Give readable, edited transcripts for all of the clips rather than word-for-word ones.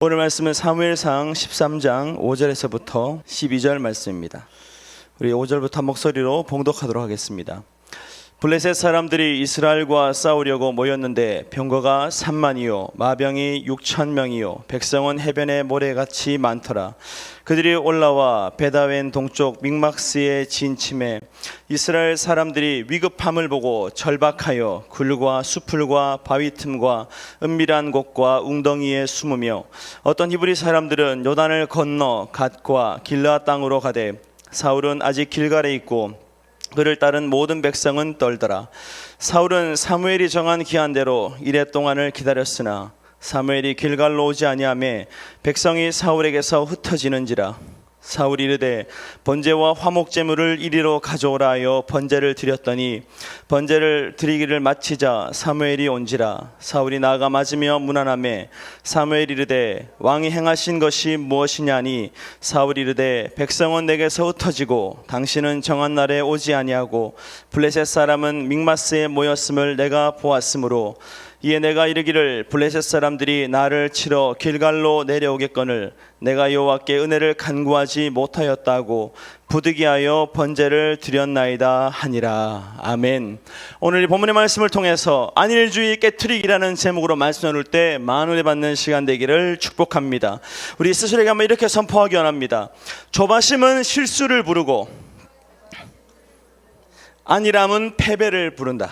오늘 말씀은 사무엘상 13장 5절에서부터 12절 말씀입니다. 우리 5절부터 한 목소리로 봉독하도록 하겠습니다. 블레셋 사람들이 이스라엘과 싸우려고 모였는데 병거가 3만이요 마병이 6,000명이요 백성은 해변의 모래같이 많더라. 그들이 올라와 베다웬 동쪽 믹막스에 진침해 이스라엘 사람들이 위급함을 보고 절박하여 굴과 수풀과 바위 틈과 은밀한 곳과 웅덩이에 숨으며 어떤 히브리 사람들은 요단을 건너 갓과 길르앗 땅으로 가되 사울은 아직 길갈에 있고 그를 따른 모든 백성은 떨더라. 사울은 사무엘이 정한 기한대로 이레 동안을 기다렸으나 사무엘이 길갈로 오지 아니하매 백성이 사울에게서 흩어지는지라. 사울이 이르되 번제와 화목제물을 이리로 가져오라 하여 번제를 드렸더니 번제를 드리기를 마치자 사무엘이 온지라. 사울이 나아가 맞으며 문안하매 사무엘이 이르되 왕이 행하신 것이 무엇이냐니 사울이 이르되 백성은 내게서 흩어지고 당신은 정한 날에 오지 아니하고 블레셋 사람은 믹마스에 모였음을 내가 보았으므로 이에 내가 이르기를 블레셋 사람들이 나를 치러 길갈로 내려오겠거늘 내가 여호와께 은혜를 간구하지 못하였다고 부득이하여 번제를 드렸나이다 하니라. 아멘. 오늘 이 본문의 말씀을 통해서 안일주의 깨트리기라는 제목으로 말씀 나눌 때 많은 은혜 받는 시간 되기를 축복합니다. 우리 스스로에게 한번 이렇게 선포하기 원합니다. 조바심은 실수를 부르고 안일함은 패배를 부른다.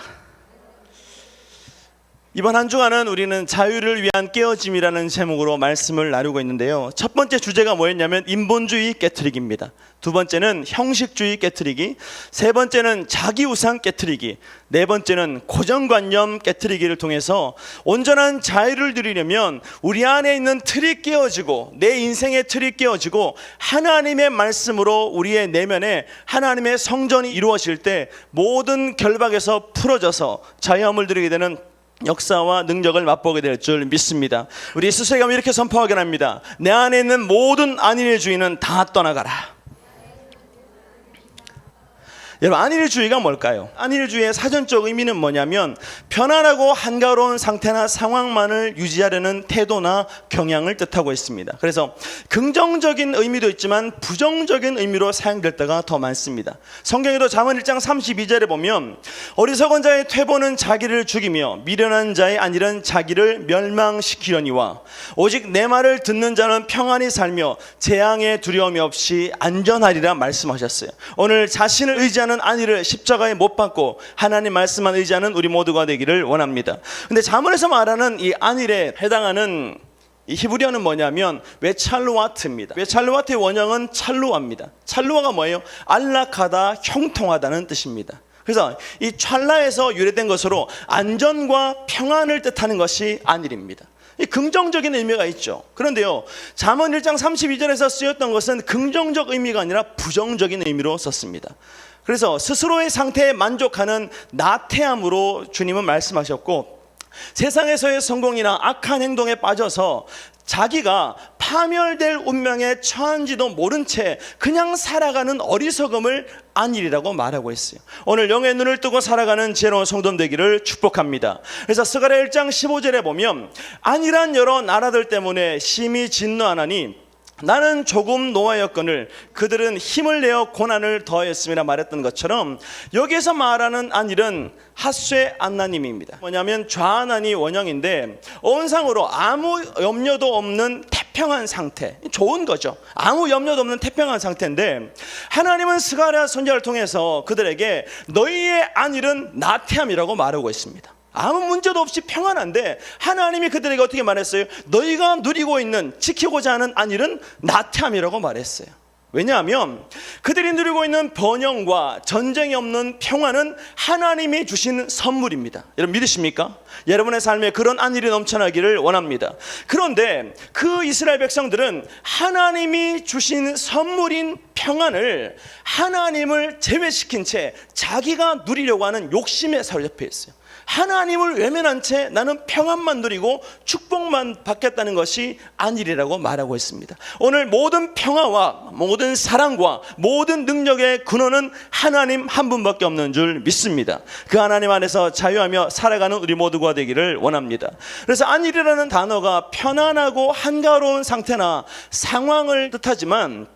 이번 한 주간은 우리는 자유를 위한 깨어짐이라는 제목으로 말씀을 나누고 있는데요. 첫 번째 주제가 뭐였냐면 인본주의 깨트리기입니다. 두 번째는 형식주의 깨트리기, 세 번째는 자기우상 깨트리기, 네 번째는 고정관념 깨트리기를 통해서 온전한 자유를 누리려면 우리 안에 있는 틀이 깨어지고 내 인생의 틀이 깨어지고 하나님의 말씀으로 우리의 내면에 하나님의 성전이 이루어질 때 모든 결박에서 풀어져서 자유함을 누리게 되는 역사와 능력을 맛보게 될 줄 믿습니다. 우리 스스로가 이렇게 선포하게 합니다. 내 안에 있는 모든 안일주의는 다 떠나가라. 여러분, 안일주의가 뭘까요? 안일주의의 사전적 의미는 뭐냐면 편안하고 한가로운 상태나 상황만을 유지하려는 태도나 경향을 뜻하고 있습니다. 그래서 긍정적인 의미도 있지만 부정적인 의미로 사용될 때가 더 많습니다. 성경에도 잠언 1장 32절에 보면 어리석은 자의 퇴보는 자기를 죽이며 미련한 자의 안일은 자기를 멸망시키려니와 오직 내 말을 듣는 자는 평안히 살며 재앙의 두려움이 없이 안전하리라 말씀하셨어요. 오늘 자신을 의지하는 안일을 십자가에 못 박고 하나님 말씀만 의지하는 우리 모두가 되기를 원합니다. 근데 잠언에서 말하는 이 안일에 해당하는 이 히브리어는 뭐냐면 외찰루아트입니다. 외찰루아트의 원형은 찰루아입니다. 찰루아가 뭐예요? 안락하다, 형통하다는 뜻입니다. 그래서 이 찰라에서 유래된 것으로 안전과 평안을 뜻하는 것이 안일입니다. 이 긍정적인 의미가 있죠. 그런데요, 잠언 1장 32절에서 쓰였던 것은 긍정적 의미가 아니라 부정적인 의미로 썼습니다. 그래서 스스로의 상태에 만족하는 나태함으로 주님은 말씀하셨고, 세상에서의 성공이나 악한 행동에 빠져서 자기가 파멸될 운명에 처한지도 모른 채 그냥 살아가는 어리석음을 안일이라고 말하고 있어요. 오늘 영의 눈을 뜨고 살아가는 지혜로운 성도 되기를 축복합니다. 그래서 스가랴 1장 15절에 보면 안일한 여러 나라들 때문에 심히 진노하나니 나는 조금 노하였거늘 그들은 힘을 내어 고난을 더하였음이라 말했던 것처럼 여기에서 말하는 안일은 핫쇠 안나님입니다. 뭐냐면 좌안안이 원형인데 어원상으로 아무 염려도 없는 태평한 상태, 좋은 거죠. 아무 염려도 없는 태평한 상태인데 하나님은 스가랴 선지자를 통해서 그들에게 너희의 안일은 나태함이라고 말하고 있습니다. 아무 문제도 없이 평안한데 하나님이 그들에게 어떻게 말했어요? 너희가 누리고 있는, 지키고자 하는 안일은 나태함이라고 말했어요. 왜냐하면 그들이 누리고 있는 번영과 전쟁이 없는 평안은 하나님이 주신 선물입니다. 여러분 믿으십니까? 여러분의 삶에 그런 안일이 넘쳐나기를 원합니다. 그런데 그 이스라엘 백성들은 하나님이 주신 선물인 평안을 하나님을 제외시킨 채 자기가 누리려고 하는 욕심에 사로잡혀 있어요. 하나님을 외면한 채 나는 평안만 누리고 축복만 받겠다는 것이 아니리라고 말하고 있습니다. 오늘 모든 평화와 모든 사랑과 모든 능력의 근원은 하나님 한 분밖에 없는 줄 믿습니다. 그 하나님 안에서 자유하며 살아가는 우리 모두가 되기를 원합니다. 그래서 안일이라는 단어가 편안하고 한가로운 상태나 상황을 뜻하지만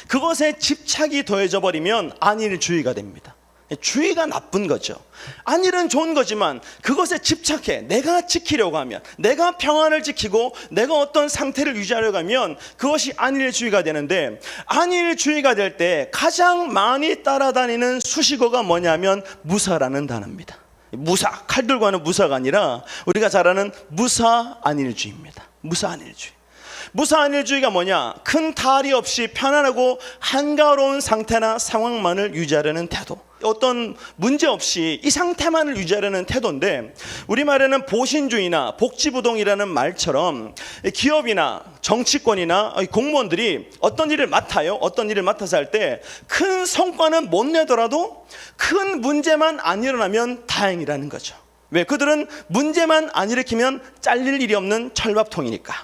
그것에 집착이 더해져 버리면 안일주의가 됩니다. 주의가 나쁜 거죠. 안일은 좋은 거지만 그것에 집착해 내가 지키려고 하면, 내가 평안을 지키고 내가 어떤 상태를 유지하려고 하면 그것이 안일주의가 되는데, 안일주의가 될 때 가장 많이 따라다니는 수식어가 뭐냐면 무사라는 단어입니다. 무사, 칼 들고 하는 무사가 아니라 우리가 잘 아는 무사안일주의입니다. 무사안일주의. 무사안일주의가 뭐냐? 큰 탈이 없이 편안하고 한가로운 상태나 상황만을 유지하려는 태도, 어떤 문제 없이 이 상태만을 유지하려는 태도인데, 우리말에는 보신주의나 복지부동이라는 말처럼 기업이나 정치권이나 공무원들이 어떤 일을 맡아요. 어떤 일을 맡아서 할 때 큰 성과는 못 내더라도 큰 문제만 안 일어나면 다행이라는 거죠. 왜? 그들은 문제만 안 일으키면 잘릴 일이 없는 철밥통이니까.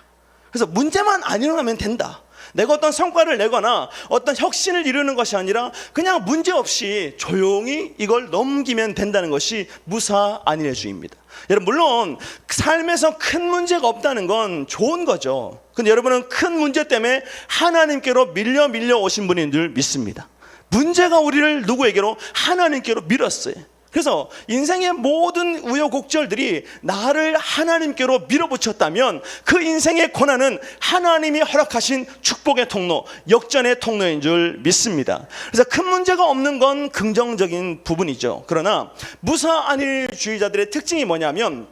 그래서 문제만 안 일어나면 된다. 내가 어떤 성과를 내거나 어떤 혁신을 이루는 것이 아니라 그냥 문제 없이 조용히 이걸 넘기면 된다는 것이 무사안일주의입니다. 여러분, 물론 삶에서 큰 문제가 없다는 건 좋은 거죠. 근데 여러분은 큰 문제 때문에 하나님께로 밀려 오신 분인 줄 믿습니다. 문제가 우리를 누구에게로? 하나님께로 밀었어요. 그래서 인생의 모든 우여곡절들이 나를 하나님께로 밀어붙였다면 그 인생의 고난은 하나님이 허락하신 축복의 통로, 역전의 통로인 줄 믿습니다. 그래서 큰 문제가 없는 건 긍정적인 부분이죠. 그러나 무사안일주의자들의 특징이 뭐냐면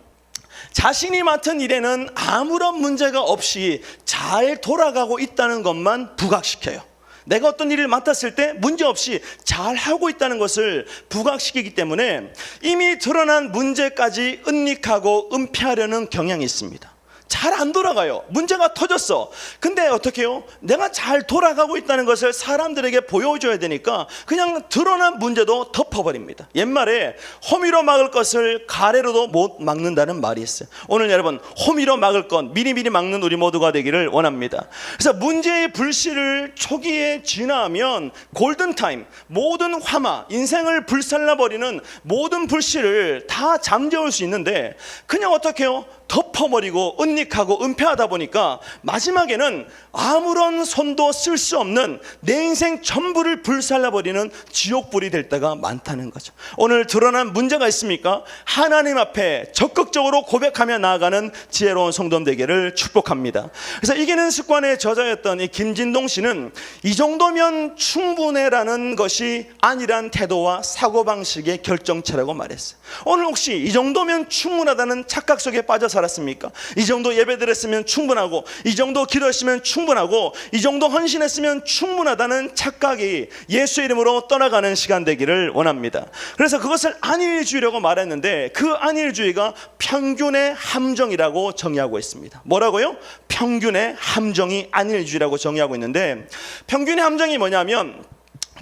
자신이 맡은 일에는 아무런 문제가 없이 잘 돌아가고 있다는 것만 부각시켜요. 내가 어떤 일을 맡았을 때 문제없이 잘하고 있다는 것을 부각시키기 때문에 이미 드러난 문제까지 은닉하고 은폐하려는 경향이 있습니다. 잘 안 돌아가요. 문제가 터졌어. 근데 어떻게 해요? 내가 잘 돌아가고 있다는 것을 사람들에게 보여줘야 되니까 그냥 드러난 문제도 덮어버립니다. 옛말에 호미로 막을 것을 가래로도 못 막는다는 말이 있어요. 오늘 여러분, 호미로 막을 것 미리미리 막는 우리 모두가 되기를 원합니다. 그래서 문제의 불씨를 초기에 진화하면 골든타임, 모든 화마, 인생을 불살라버리는 모든 불씨를 다 잠재울 수 있는데 그냥 어떻게 해요? 덮어버리고 은닉하고 은폐하다 보니까 마지막에는 아무런 손도 쓸 수 없는 내 인생 전부를 불살라버리는 지옥불이 될 때가 많다는 거죠. 오늘 드러난 문제가 있습니까? 하나님 앞에 적극적으로 고백하며 나아가는 지혜로운 성도 되기를 축복합니다. 그래서 이기는 습관의 저자였던 이 김진동 씨는 이 정도면 충분해라는 것이 안일한 태도와 사고방식의 결정체라고 말했어요. 오늘 혹시 이 정도면 충분하다는 착각 속에 빠져 살았습니까? 이 정도 예배드렸으면 충분하고, 이 정도 기도했으면 충분하고, 이 정도 헌신했으면 충분하다는 착각이 예수 이름으로 떠나가는 시간 되기를 원합니다. 그래서 그것을 안일주의라고 말했는데 그 안일주의가 평균의 함정이라고 정의하고 있습니다. 뭐라고요? 평균의 함정이 안일주의라고 정의하고 있는데, 평균의 함정이 뭐냐면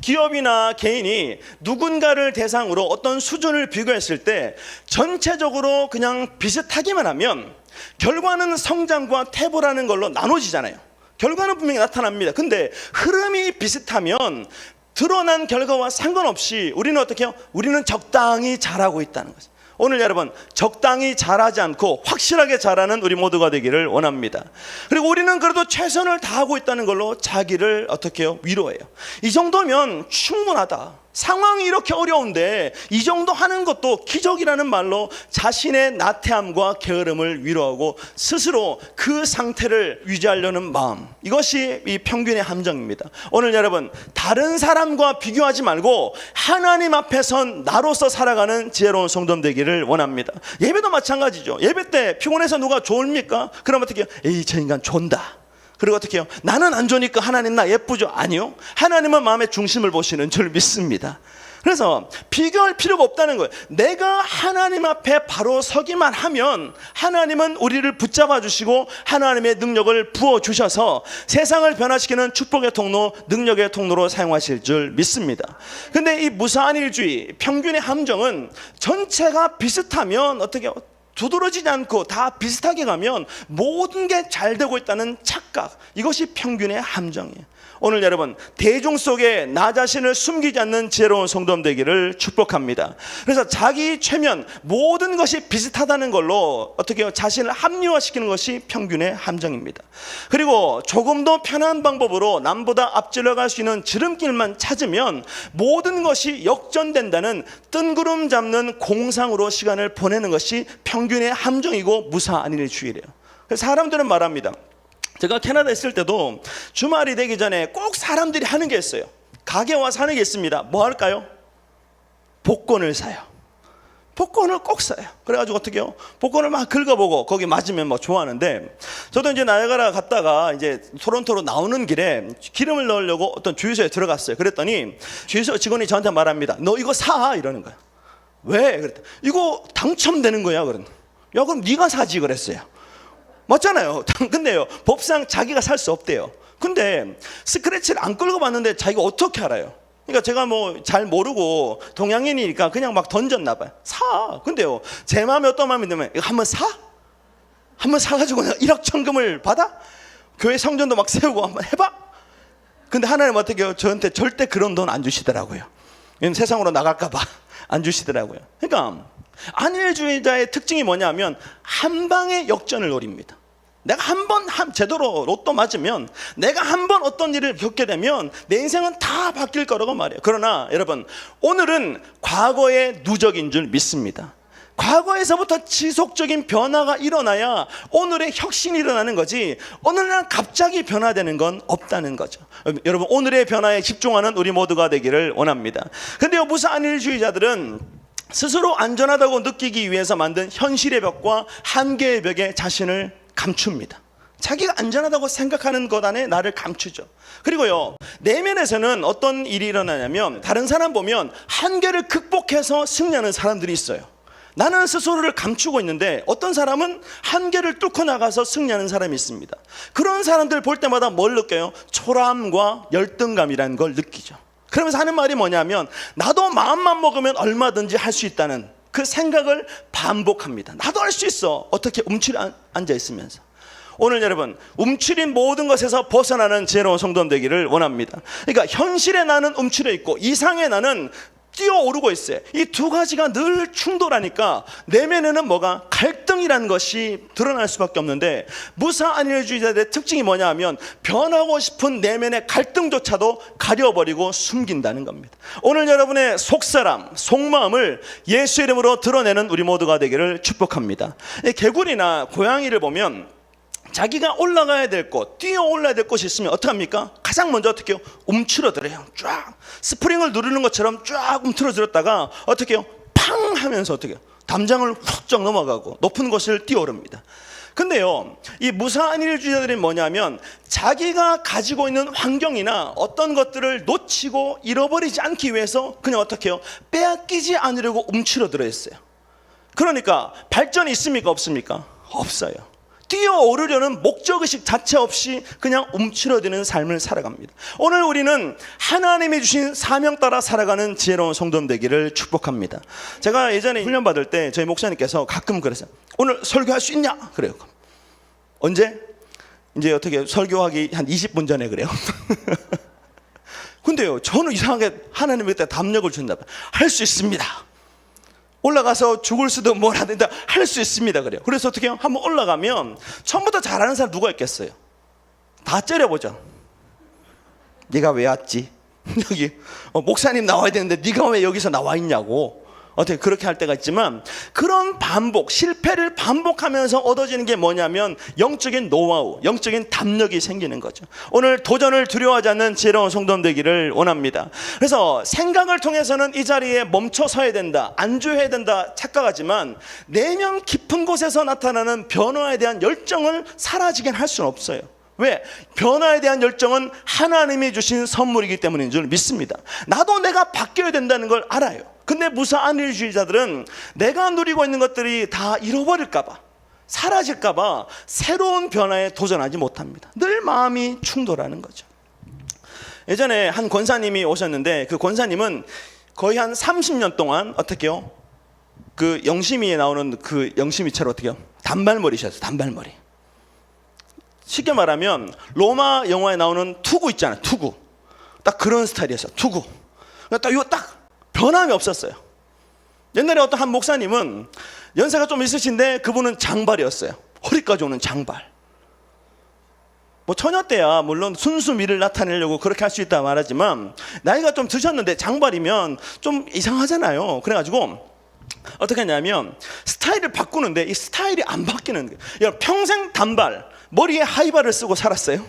기업이나 개인이 누군가를 대상으로 어떤 수준을 비교했을 때 전체적으로 그냥 비슷하기만 하면 결과는 성장과 퇴보라는 걸로 나눠지잖아요. 결과는 분명히 나타납니다. 근데 흐름이 비슷하면 드러난 결과와 상관없이 우리는 어떻게 해요? 우리는 적당히 잘하고 있다는 거죠. 오늘 여러분, 적당히 잘하지 않고 확실하게 잘하는 우리 모두가 되기를 원합니다. 그리고 우리는 그래도 최선을 다하고 있다는 걸로 자기를 어떻게 해요? 위로해요. 이 정도면 충분하다. 상황이 이렇게 어려운데 이 정도 하는 것도 기적이라는 말로 자신의 나태함과 게으름을 위로하고 스스로 그 상태를 유지하려는 마음, 이것이 이 평균의 함정입니다. 오늘 여러분, 다른 사람과 비교하지 말고 하나님 앞에 선 나로서 살아가는 지혜로운 성도 되기를 원합니다. 예배도 마찬가지죠. 예배 때 피곤해서 누가 좋습니까? 그럼 어떻게 해요? 에이, 저 인간 존다. 그리고 어떻게 해요? 나는 안 좋으니까 하나님 나 예쁘죠? 아니요. 하나님은 마음의 중심을 보시는 줄 믿습니다. 그래서 비교할 필요가 없다는 거예요. 내가 하나님 앞에 바로 서기만 하면 하나님은 우리를 붙잡아 주시고 하나님의 능력을 부어 주셔서 세상을 변화시키는 축복의 통로, 능력의 통로로 사용하실 줄 믿습니다. 근데 이 무사안일주의, 평균의 함정은 전체가 비슷하면 어떻게 두드러지지 않고 다 비슷하게 가면 모든 게 잘 되고 있다는 착각, 이것이 평균의 함정이에요. 오늘 여러분, 대중 속에 나 자신을 숨기지 않는 지혜로운 성도님 되기를 축복합니다. 그래서 자기 최면, 모든 것이 비슷하다는 걸로 어떻게 해요? 자신을 합리화시키는 것이 평균의 함정입니다. 그리고 조금 더 편한 방법으로 남보다 앞질러 갈 수 있는 지름길만 찾으면 모든 것이 역전된다는 뜬구름 잡는 공상으로 시간을 보내는 것이 평균의 함정이고 무사안일주의래요. 그래서 사람들은 말합니다. 제가 캐나다에 있을 때도 주말이 되기 전에 꼭 사람들이 하는 게 있어요. 가게 와서 하는 게 있습니다. 뭐 할까요? 복권을 사요. 복권을 꼭 사요. 그래가지고 어떻게 해요? 복권을 막 긁어보고 거기 맞으면 뭐 좋아하는데, 저도 이제 나이아가라 갔다가 이제 토론토로 나오는 길에 기름을 넣으려고 어떤 주유소에 들어갔어요. 그랬더니 주유소 직원이 저한테 말합니다. 너 이거 사! 이러는 거야. 왜? 그랬더니 이거 당첨되는 거야. 그런. 야, 그럼 네가 사지 그랬어요. 맞잖아요. 근데요, 법상 자기가 살 수 없대요. 근데 스크래치를 안 끌고 봤는데 자기가 어떻게 알아요? 그러니까 제가 뭐 잘 모르고 동양인이니까 그냥 막 던졌나 봐요. 사. 근데요, 제 마음이 어떤 마음이 들면 이거 한번 사? 한번 사가지고 내가 일확천금을 받아? 교회 성전도 막 세우고 한번 해봐? 근데 하나님 어떻게 해요? 저한테 절대 그런 돈 안 주시더라고요. 세상으로 나갈까 봐 안 주시더라고요. 그러니까 안일주의자의 특징이 뭐냐면 한 방에 역전을 노립니다. 내가 한 번 제대로 로또 맞으면, 내가 한 번 어떤 일을 겪게 되면 내 인생은 다 바뀔 거라고 말해요. 그러나 여러분, 오늘은 과거의 누적인 줄 믿습니다. 과거에서부터 지속적인 변화가 일어나야 오늘의 혁신이 일어나는 거지, 어느 날 갑자기 변화되는 건 없다는 거죠. 여러분, 오늘의 변화에 집중하는 우리 모두가 되기를 원합니다. 근데요, 무사안일주의자들은 스스로 안전하다고 느끼기 위해서 만든 현실의 벽과 한계의 벽에 자신을 감춥니다. 자기가 안전하다고 생각하는 것 안에 나를 감추죠. 그리고요, 내면에서는 어떤 일이 일어나냐면, 다른 사람 보면 한계를 극복해서 승리하는 사람들이 있어요. 나는 스스로를 감추고 있는데 어떤 사람은 한계를 뚫고 나가서 승리하는 사람이 있습니다. 그런 사람들 볼 때마다 뭘 느껴요? 초라함과 열등감이라는 걸 느끼죠. 그러면서 하는 말이 뭐냐면, 나도 마음만 먹으면 얼마든지 할 수 있다는 그 생각을 반복합니다. 나도 할 수 있어. 어떻게 움츠려 앉아 있으면서. 오늘 여러분, 움츠린 모든 것에서 벗어나는 지혜로운 성도님 되기를 원합니다. 그러니까 현실의 나는 움츠려 있고 이상의 나는 뛰어오르고 있어요. 이 두 가지가 늘 충돌하니까 내면에는 뭐가? 갈등이라는 것이 드러날 수밖에 없는데, 무사안일주의자들의 특징이 뭐냐 하면 변하고 싶은 내면의 갈등조차도 가려버리고 숨긴다는 겁니다. 오늘 여러분의 속사람, 속마음을 예수 이름으로 드러내는 우리 모두가 되기를 축복합니다. 개구리나 고양이를 보면 자기가 올라가야 될 곳, 뛰어 올라야 될 곳이 있으면 어떡합니까? 가장 먼저 어떻게 해요? 움츠러들어요. 쫙 스프링을 누르는 것처럼 쫙 움츠러들었다가 어떻게 해요? 팡 하면서 어떻게 해요? 담장을 훌쩍 넘어가고 높은 곳을 뛰어오릅니다. 근데요, 이 무사안일주의자들이 뭐냐면 자기가 가지고 있는 환경이나 어떤 것들을 놓치고 잃어버리지 않기 위해서 그냥 어떻게 해요? 빼앗기지 않으려고 움츠러들어 있어요. 그러니까 발전이 있습니까? 없습니까? 없어요. 뛰어오르려는 목적의식 자체 없이 그냥 움츠러드는 삶을 살아갑니다. 오늘 우리는 하나님이 주신 사명 따라 살아가는 지혜로운 성도님 되기를 축복합니다. 제가 예전에 훈련 받을 때 저희 목사님께서 가끔 그랬어요. 오늘 설교할 수 있냐? 그래요. 언제? 이제 어떻게 설교하기 한 20분 전에 그래요. 근데요, 저는 이상하게 하나님이 그때 담력을 준다. 할 수 있습니다. 올라가서 죽을 수도 뭘 하든지 할 수 있습니다. 그래요. 그래서 어떻게 해요? 한번 올라가면 처음부터 잘하는 사람 누가 있겠어요? 다 째려보죠. 네가 왜 왔지? 여기 목사님 나와야 되는데 네가 왜 여기서 나와 있냐고. 어떻게 그렇게 할 때가 있지만, 그런 반복, 실패를 반복하면서 얻어지는 게 뭐냐면 영적인 노하우, 영적인 담력이 생기는 거죠. 오늘 도전을 두려워하지 않는 지혜로운 성도님 되기를 원합니다. 그래서 생각을 통해서는 이 자리에 멈춰 서야 된다, 안주해야 된다 착각하지만 내면 깊은 곳에서 나타나는 변화에 대한 열정을 사라지게 할 수는 없어요. 왜? 변화에 대한 열정은 하나님이 주신 선물이기 때문인 줄 믿습니다. 나도 내가 바뀌어야 된다는 걸 알아요. 근데 무사 안일주의자들은 내가 누리고 있는 것들이 다 잃어버릴까 봐, 사라질까 봐 새로운 변화에 도전하지 못합니다. 늘 마음이 충돌하는 거죠. 예전에 한 권사님이 오셨는데 그 권사님은 거의 한 30년 동안 어떻게요? 그 영심이에 나오는 그 영심이처럼 어떻게요? 단발머리셨어요. 단발머리. 쉽게 말하면 로마 영화에 나오는 투구 있잖아요. 투구. 딱 그런 스타일이었어요. 투구. 딱 이거 딱 변함이 없었어요. 옛날에 어떤 한 목사님은 연세가 좀 있으신데 그분은 장발이었어요. 허리까지 오는 장발. 뭐 처녀 때야 물론 순수 미를 나타내려고 그렇게 할 수 있다 말하지만 나이가 좀 드셨는데 장발이면 좀 이상하잖아요. 그래가지고 어떻게 했냐면 스타일을 바꾸는데 이 스타일이 안 바뀌는 거예요. 평생 단발, 머리에 하이발을 쓰고 살았어요.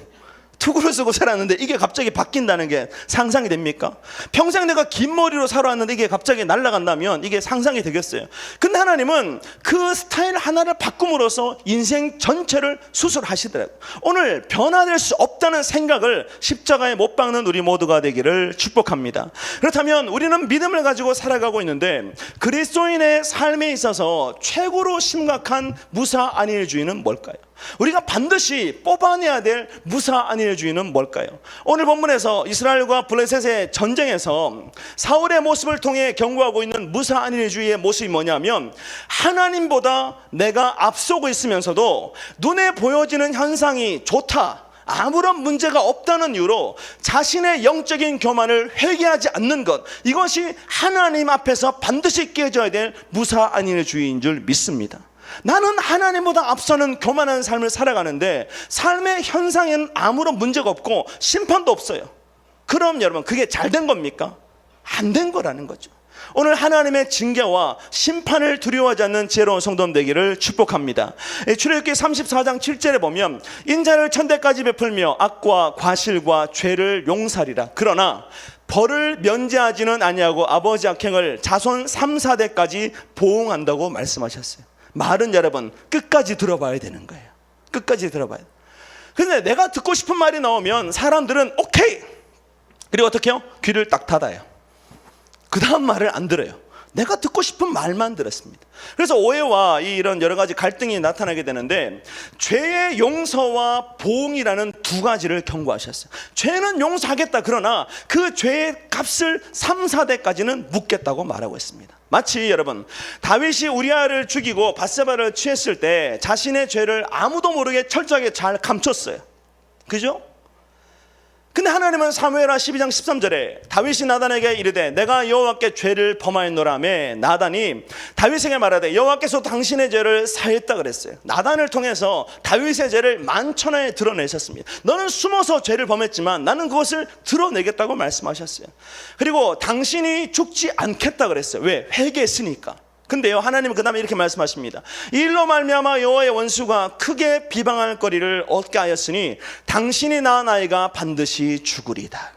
투구를 쓰고 살았는데 이게 갑자기 바뀐다는 게 상상이 됩니까? 평생 내가 긴 머리로 살아왔는데 이게 갑자기 날아간다면 이게 상상이 되겠어요? 근데 하나님은 그 스타일 하나를 바꿈으로써 인생 전체를 수술하시더라고요. 오늘 변화될 수 없다는 생각을 십자가에 못 박는 우리 모두가 되기를 축복합니다. 그렇다면 우리는 믿음을 가지고 살아가고 있는데 그리스도인의 삶에 있어서 최고로 심각한 무사 안일주의는 뭘까요? 우리가 반드시 뽑아내야 될 무사 안일주의는 뭘까요? 오늘 본문에서 이스라엘과 블레셋의 전쟁에서 사울의 모습을 통해 경고하고 있는 무사 안일주의의 모습이 뭐냐면 하나님보다 내가 앞서고 있으면서도 눈에 보여지는 현상이 좋다, 아무런 문제가 없다는 이유로 자신의 영적인 교만을 회개하지 않는 것, 이것이 하나님 앞에서 반드시 깨져야 될 무사 안일주의인 줄 믿습니다. 나는 하나님보다 앞서는 교만한 삶을 살아가는데 삶의 현상에는 아무런 문제가 없고 심판도 없어요. 그럼 여러분 그게 잘 된 겁니까? 안 된 거라는 거죠. 오늘 하나님의 징계와 심판을 두려워하지 않는 지혜로운 성도 되기를 축복합니다. 출애굽기 34장 7절에 보면 인자를 천대까지 베풀며 악과 과실과 죄를 용서하리라. 그러나 벌을 면제하지는 아니하고 아버지 악행을 자손 3, 4대까지 보응한다고 말씀하셨어요. 말은 여러분 끝까지 들어봐야 되는 거예요. 끝까지 들어봐야 돼요. 근데 내가 듣고 싶은 말이 나오면 사람들은 오케이, 그리고 어떻게 해요? 귀를 딱 닫아요. 그 다음 말을 안 들어요. 내가 듣고 싶은 말만 들었습니다. 그래서 오해와 이런 여러 가지 갈등이 나타나게 되는데 죄의 용서와 보응이라는 두 가지를 경고하셨어요. 죄는 용서하겠다, 그러나 그 죄의 값을 3, 4대까지는 묻겠다고 말하고 있습니다. 마치 여러분 다윗이 우리아를 죽이고 밧세바를 취했을 때 자신의 죄를 아무도 모르게 철저하게 잘 감췄어요. 그죠? 근데 하나님은 사무엘하 12장 13절에 다윗이 나단에게 이르되 내가 여호와께 죄를 범하였노라며 나단이 다윗에게 말하되 여호와께서 당신의 죄를 사했다 그랬어요. 나단을 통해서 다윗의 죄를 만천하에 드러내셨습니다. 너는 숨어서 죄를 범했지만 나는 그것을 드러내겠다고 말씀하셨어요. 그리고 당신이 죽지 않겠다 그랬어요. 왜? 회개했으니까. 근데요 하나님은 그 다음에 이렇게 말씀하십니다. 이 일로 말미암아 여호와의 원수가 크게 비방할 거리를 얻게 하였으니 당신이 낳은 아이가 반드시 죽으리다.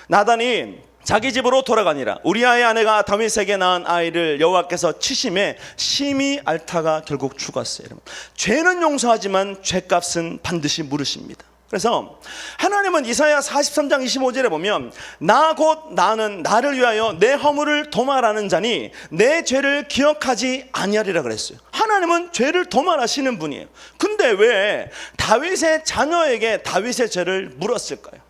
나단이 자기 집으로 돌아가니라. 우리아의 아내가 다윗에게 낳은 아이를 여호와께서 치심에 심히 앓다가 결국 죽었어요. 여러분, 죄는 용서하지만 죄값은 반드시 물으십니다. 그래서 하나님은 이사야 43장 25절에 보면 나 곧 나는 나를 위하여 내 허물을 도말하는 자니 내 죄를 기억하지 아니하리라 그랬어요. 하나님은 죄를 도말하시는 분이에요. 근데 왜 다윗의 자녀에게 다윗의 죄를 물었을까요?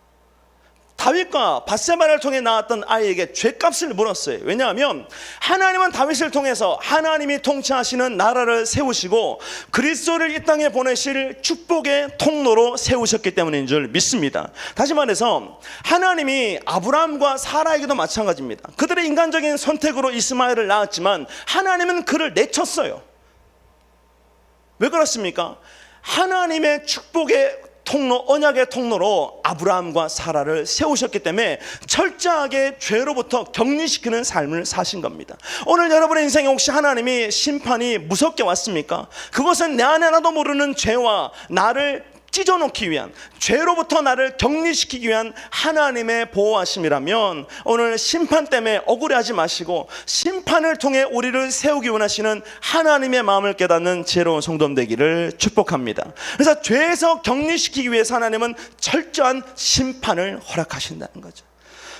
다윗과 밧세바를 통해 낳았던 아이에게 죄값을 물었어요. 왜냐하면 하나님은 다윗을 통해서 하나님이 통치하시는 나라를 세우시고 그리스도를 이 땅에 보내실 축복의 통로로 세우셨기 때문인 줄 믿습니다. 다시 말해서 하나님이 아브라함과 사라에게도 마찬가지입니다. 그들의 인간적인 선택으로 이스마엘을 낳았지만 하나님은 그를 내쳤어요. 왜 그렇습니까? 하나님의 축복의 통로, 언약의 통로로 아브라함과 사라를 세우셨기 때문에 철저하게 죄로부터 격리시키는 삶을 사신 겁니다. 오늘 여러분의 인생에 혹시 하나님이 심판이 무섭게 왔습니까? 그것은 내 안에 나도 모르는 죄와 나를 찢어놓기 위한, 죄로부터 나를 격리시키기 위한 하나님의 보호하심이라면 오늘 심판 때문에 억울해하지 마시고 심판을 통해 우리를 세우기 원하시는 하나님의 마음을 깨닫는 지혜로운 성도 되기를 축복합니다. 그래서 죄에서 격리시키기 위해서 하나님은 철저한 심판을 허락하신다는 거죠.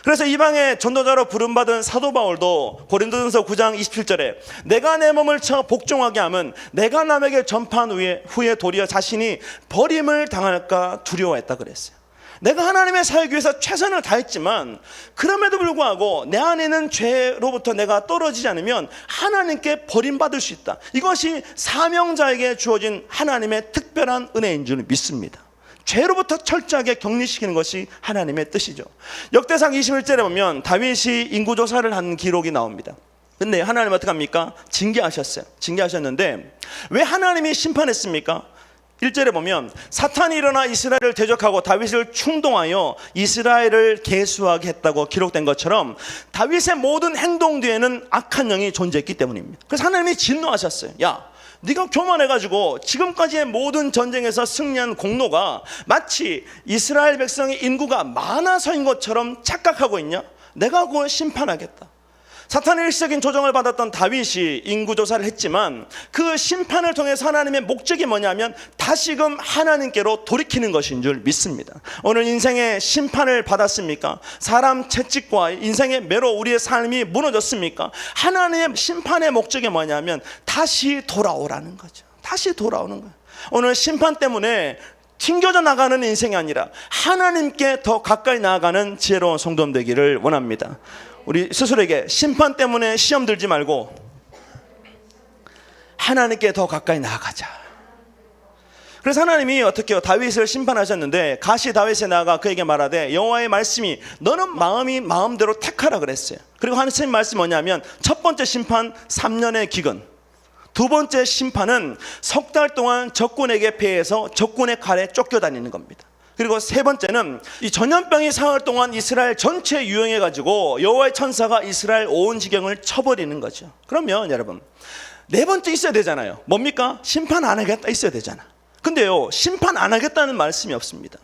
그래서 이방의 전도자로 부름받은 사도 바울도 고린도전서 9장 27절에 내가 내 몸을 쳐 복종하게 하면 내가 남에게 전파한 후에 도리어 자신이 버림을 당할까 두려워했다 그랬어요. 내가 하나님의 사역을 위해서 최선을 다했지만 그럼에도 불구하고 내 안에는 죄로부터 내가 떨어지지 않으면 하나님께 버림받을 수 있다. 이것이 사명자에게 주어진 하나님의 특별한 은혜인 줄 믿습니다. 죄로부터 철저하게 격리시키는 것이 하나님의 뜻이죠. 역대상 21절에 보면 다윗이 인구조사를 한 기록이 나옵니다. 근데 하나님 어떻게 합니까? 징계하셨어요. 징계하셨는데 왜 하나님이 심판했습니까? 1절에 보면 사탄이 일어나 이스라엘을 대적하고 다윗을 충동하여 이스라엘을 계수하게 했다고 기록된 것처럼 다윗의 모든 행동 뒤에는 악한 영이 존재했기 때문입니다. 그래서 하나님이 진노하셨어요. 야, 네가 교만해가지고 지금까지의 모든 전쟁에서 승리한 공로가 마치 이스라엘 백성의 인구가 많아서인 것처럼 착각하고 있냐? 내가 그걸 심판하겠다. 사탄의 일시적인 조정을 받았던 다윗이 인구조사를 했지만 그 심판을 통해서 하나님의 목적이 뭐냐면 다시금 하나님께로 돌이키는 것인 줄 믿습니다. 오늘 인생의 심판을 받았습니까? 사람 채찍과 인생의 매로 우리의 삶이 무너졌습니까? 하나님의 심판의 목적이 뭐냐면 다시 돌아오라는 거죠. 다시 돌아오는 거예요. 오늘 심판 때문에 튕겨져 나가는 인생이 아니라 하나님께 더 가까이 나아가는 지혜로운 성도 되기를 원합니다. 우리 스스로에게 심판 때문에 시험 들지 말고 하나님께 더 가까이 나아가자. 그래서 하나님이 어떻게 해요? 다윗을 심판하셨는데 가시 다윗에 나아가 그에게 말하되 여호와의 말씀이 너는 마음대로 택하라 그랬어요. 그리고 하나님 말씀이 뭐냐면 첫 번째 심판 3년의 기근, 두 번째 심판은 석 달 동안 적군에게 패해서 적군의 칼에 쫓겨다니는 겁니다. 그리고 세 번째는 이 전염병이 사흘 동안 이스라엘 전체에 유행해가지고 여호와의 천사가 이스라엘 온 지경을 쳐버리는 거죠. 그러면 여러분 네 번째 있어야 되잖아요. 뭡니까? 심판 안 하겠다 있어야 되잖아. 근데요, 심판 안 하겠다는 말씀이 없습니다.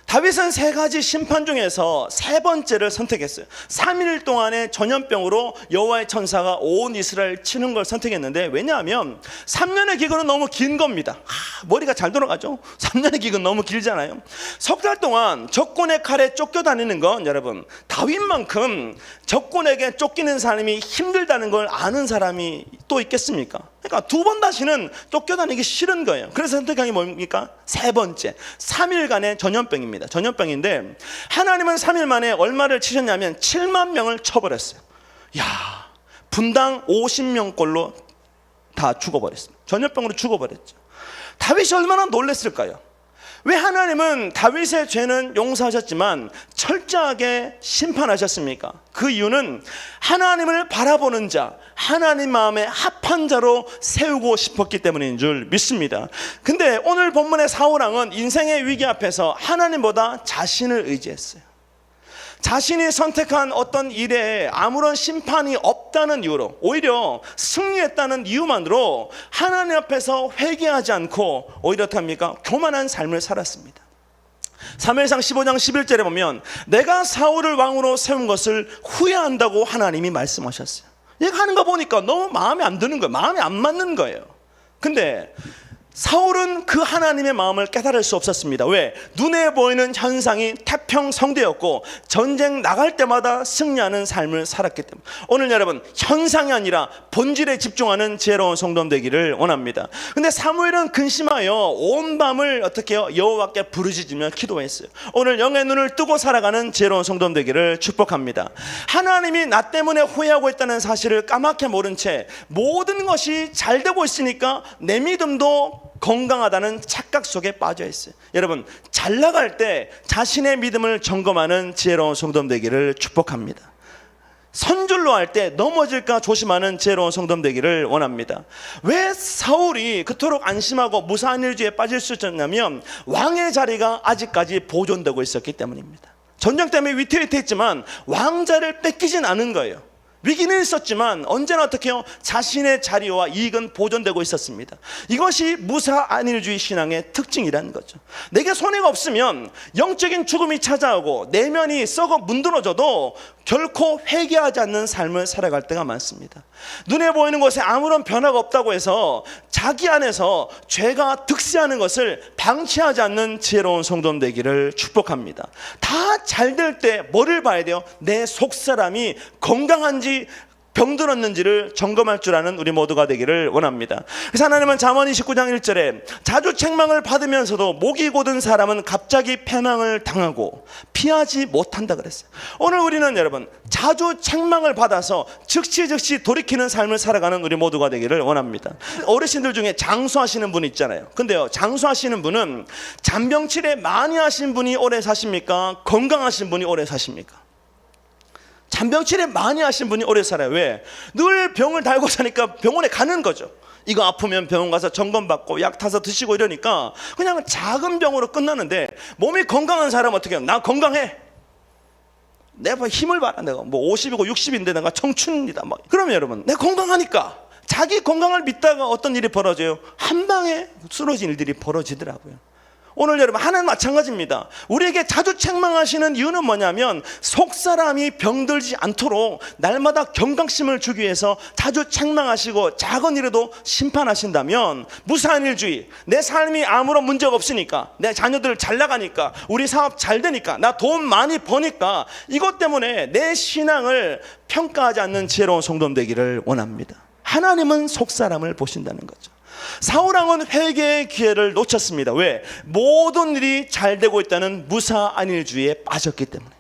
다윗은 세 가지 심판 중에서 세 번째를 선택했어요. 3일 동안의 전염병으로 여호와의 천사가 온 이스라엘 치는 걸 선택했는데, 왜냐하면 3년의 기근은 너무 긴 겁니다. 머리가 잘 돌아가죠. 3년의 기근 너무 길잖아요. 석 달 동안 적군의 칼에 쫓겨다니는 건 여러분 다윗만큼 적군에게 쫓기는 사람이 힘들다는 걸 아는 사람이 또 있겠습니까? 그러니까 두 번 다시는 쫓겨다니기 싫은 거예요. 그래서 선택한 게 뭡니까? 세 번째, 3일간의 전염병입니다. 전염병인데 하나님은 3일 만에 얼마를 치셨냐면 7만 명을 쳐버렸어요. 야, 분당 50명꼴로 다 죽어버렸어요. 전염병으로 죽어버렸죠. 다윗이 얼마나 놀랐을까요? 왜 하나님은 다윗의 죄는 용서하셨지만 철저하게 심판하셨습니까? 그 이유는 하나님을 바라보는 자, 하나님 마음에 합한 자로 세우고 싶었기 때문인 줄 믿습니다. 근데 오늘 본문의 사울왕은 인생의 위기 앞에서 하나님보다 자신을 의지했어요. 자신이 선택한 어떤 일에 아무런 심판이 없다는 이유로, 오히려 승리했다는 이유만으로 하나님 앞에서 회개하지 않고 오히려 어떻게 합니까? 교만한 삶을 살았습니다. 사무엘상 15장 11절에 보면 내가 사울을 왕으로 세운 것을 후회한다고 하나님이 말씀하셨어요. 얘가 하는 거 보니까 너무 마음에 안 드는 거예요. 마음에 안 맞는 거예요. 근데 사울은 그 하나님의 마음을 깨달을 수 없었습니다. 왜? 눈에 보이는 현상이 태평성대였고 전쟁 나갈 때마다 승리하는 삶을 살았기 때문에. 오늘 여러분, 현상이 아니라 본질에 집중하는 지혜로운 성도 되기를 원합니다. 근데 사무엘은 근심하여 온 밤을 어떻게 해요? 여호와께 부르짖으며 기도했어요. 오늘 영의 눈을 뜨고 살아가는 지혜로운 성도 되기를 축복합니다. 하나님이 나 때문에 후회하고 있다는 사실을 까맣게 모른 채 모든 것이 잘 되고 있으니까 내 믿음도 건강하다는 착각 속에 빠져 있어요. 여러분, 잘 나갈 때 자신의 믿음을 점검하는 지혜로운 성도 되기를 축복합니다. 선줄로 할 때 넘어질까 조심하는 지혜로운 성도 되기를 원합니다. 왜 사울이 그토록 안심하고 무사한 일주에 빠질 수 있었냐면 왕의 자리가 아직까지 보존되고 있었기 때문입니다. 전쟁 때문에 위태위태했지만 왕자를 뺏기진 않은 거예요. 위기는 있었지만 언제나 어떻게 해요? 자신의 자리와 이익은 보존되고 있었습니다. 이것이 무사 안일주의 신앙의 특징이라는 거죠. 내게 손해가 없으면 영적인 죽음이 찾아오고 내면이 썩어 문드러져도 결코 회개하지 않는 삶을 살아갈 때가 많습니다. 눈에 보이는 것에 아무런 변화가 없다고 해서 자기 안에서 죄가 득세하는 것을 방치하지 않는 지혜로운 성도 되기를 축복합니다. 다 잘 될 때 뭐를 봐야 돼요? 내 속사람이 건강한지 병들었는지를 점검할 줄 아는 우리 모두가 되기를 원합니다. 그래서 하나님은 잠언 29장 1절에 자주 책망을 받으면서도 목이 곧은 사람은 갑자기 패망을 당하고 피하지 못한다 그랬어요. 오늘 우리는 여러분 자주 책망을 받아서 즉시 돌이키는 삶을 살아가는 우리 모두가 되기를 원합니다. 어르신들 중에 장수하시는 분 있잖아요. 근데요, 장수하시는 분은 잔병치레 많이 하신 분이 오래 사십니까? 건강하신 분이 오래 사십니까? 잔병치레 많이 하신 분이 오래 살아요. 왜? 늘 병을 달고 사니까 병원에 가는 거죠. 이거 아프면 병원 가서 점검받고 약 타서 드시고 이러니까 그냥 작은 병으로 끝나는데, 몸이 건강한 사람은 어떻게 해요? 나 건강해, 내가 힘을 봐라, 내가 뭐 50이고 60인데 내가 청춘이다 막. 그러면 여러분, 내가 건강하니까 자기 건강을 믿다가 어떤 일이 벌어져요? 한 방에 쓰러진 일들이 벌어지더라고요. 오늘 여러분, 하나는 마찬가지입니다. 우리에게 자주 책망하시는 이유는 뭐냐면 속사람이 병들지 않도록 날마다 경각심을 주기 위해서 자주 책망하시고 작은 일에도 심판하신다면, 무사안일주의, 내 삶이 아무런 문제가 없으니까, 내 자녀들 잘 나가니까, 우리 사업 잘 되니까, 나 돈 많이 버니까, 이것 때문에 내 신앙을 평가하지 않는 지혜로운 성도 되기를 원합니다. 하나님은 속사람을 보신다는 거죠. 사울왕은 회개의 기회를 놓쳤습니다. 왜? 모든 일이 잘 되고 있다는 무사안일주의에 빠졌기 때문에.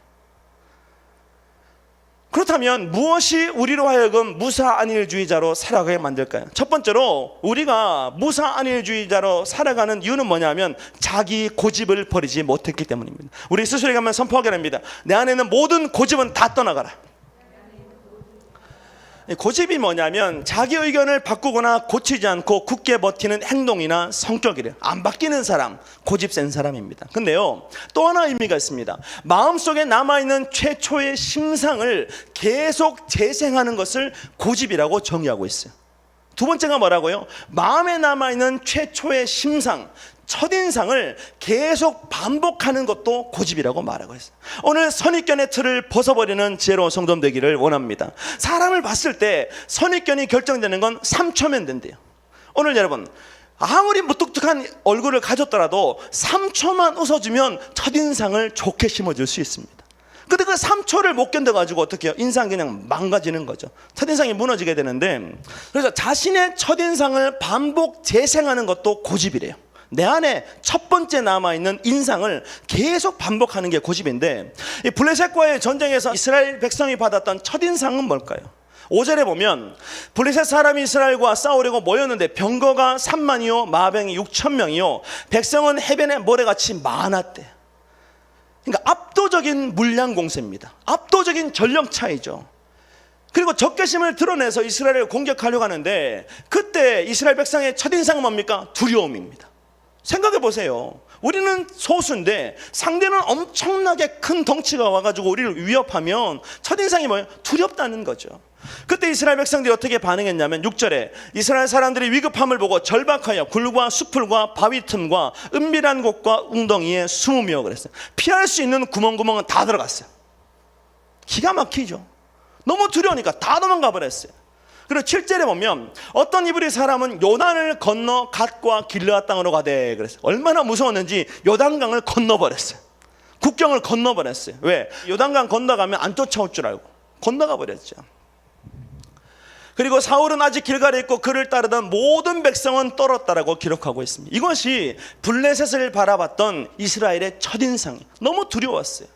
그렇다면 무엇이 우리로 하여금 무사안일주의자로 살아가게 만들까요? 첫 번째로 우리가 무사안일주의자로 살아가는 이유는 뭐냐면 자기 고집을 버리지 못했기 때문입니다. 우리 스스로에게 한번 선포하게 됩니다. 내 안에 있는 모든 고집은 다 떠나가라. 고집이 뭐냐면 자기 의견을 바꾸거나 고치지 않고 굳게 버티는 행동이나 성격이래요. 안 바뀌는 사람, 고집 센 사람입니다. 근데요, 또 하나 의미가 있습니다. 마음속에 남아있는 최초의 심상을 계속 재생하는 것을 고집이라고 정의하고 있어요. 두 번째가 뭐라고요? 마음에 남아있는 최초의 심상, 첫인상을 계속 반복하는 것도 고집이라고 말하고 있어요. 오늘 선입견의 틀을 벗어버리는 지혜로운 성도 되기를 원합니다. 사람을 봤을 때 선입견이 결정되는 건 3초면 된대요. 오늘 여러분, 아무리 무뚝뚝한 얼굴을 가졌더라도 3초만 웃어주면 첫인상을 좋게 심어줄 수 있습니다. 근데 그 3초를 못 견뎌가지고 어떻게 해요? 인상이 그냥 망가지는 거죠. 첫인상이 무너지게 되는데, 그래서 자신의 첫인상을 반복 재생하는 것도 고집이래요. 내 안에 첫 번째 남아있는 인상을 계속 반복하는 게 고집인데, 이 블레셋과의 전쟁에서 이스라엘 백성이 받았던 첫인상은 뭘까요? 5절에 보면 블레셋 사람이 이스라엘과 싸우려고 모였는데 병거가 3만이요 마병이 6,000명이요 백성은 해변에 모래같이 많았대. 그러니까 압도적인 물량 공세입니다. 압도적인 전력 차이죠. 그리고 적개심을 드러내서 이스라엘을 공격하려고 하는데, 그때 이스라엘 백성의 첫인상은 뭡니까? 두려움입니다. 생각해 보세요. 우리는 소수인데 상대는 엄청나게 큰 덩치가 와가지고 우리를 위협하면 첫인상이 뭐예요? 두렵다는 거죠. 그때 이스라엘 백성들이 어떻게 반응했냐면 6절에 이스라엘 사람들이 위급함을 보고 절박하여 굴과 수풀과 바위 틈과 은밀한 곳과 웅덩이에 숨으며 그랬어요. 피할 수 있는 구멍구멍은 다 들어갔어요. 기가 막히죠. 너무 두려우니까 다 도망가 버렸어요. 그리고 7절에 보면 어떤 이브리 사람은 요단을 건너 갓과 길르앗 땅으로 가되 그랬어요. 얼마나 무서웠는지 요단강을 건너버렸어요. 국경을 건너버렸어요. 왜? 요단강 건너가면 안 쫓아올 줄 알고 건너가 버렸죠. 그리고 사울은 아직 길갈에 있고 그를 따르던 모든 백성은 떨었다라고 기록하고 있습니다. 이것이 블레셋을 바라봤던 이스라엘의 첫인상이 너무 두려웠어요.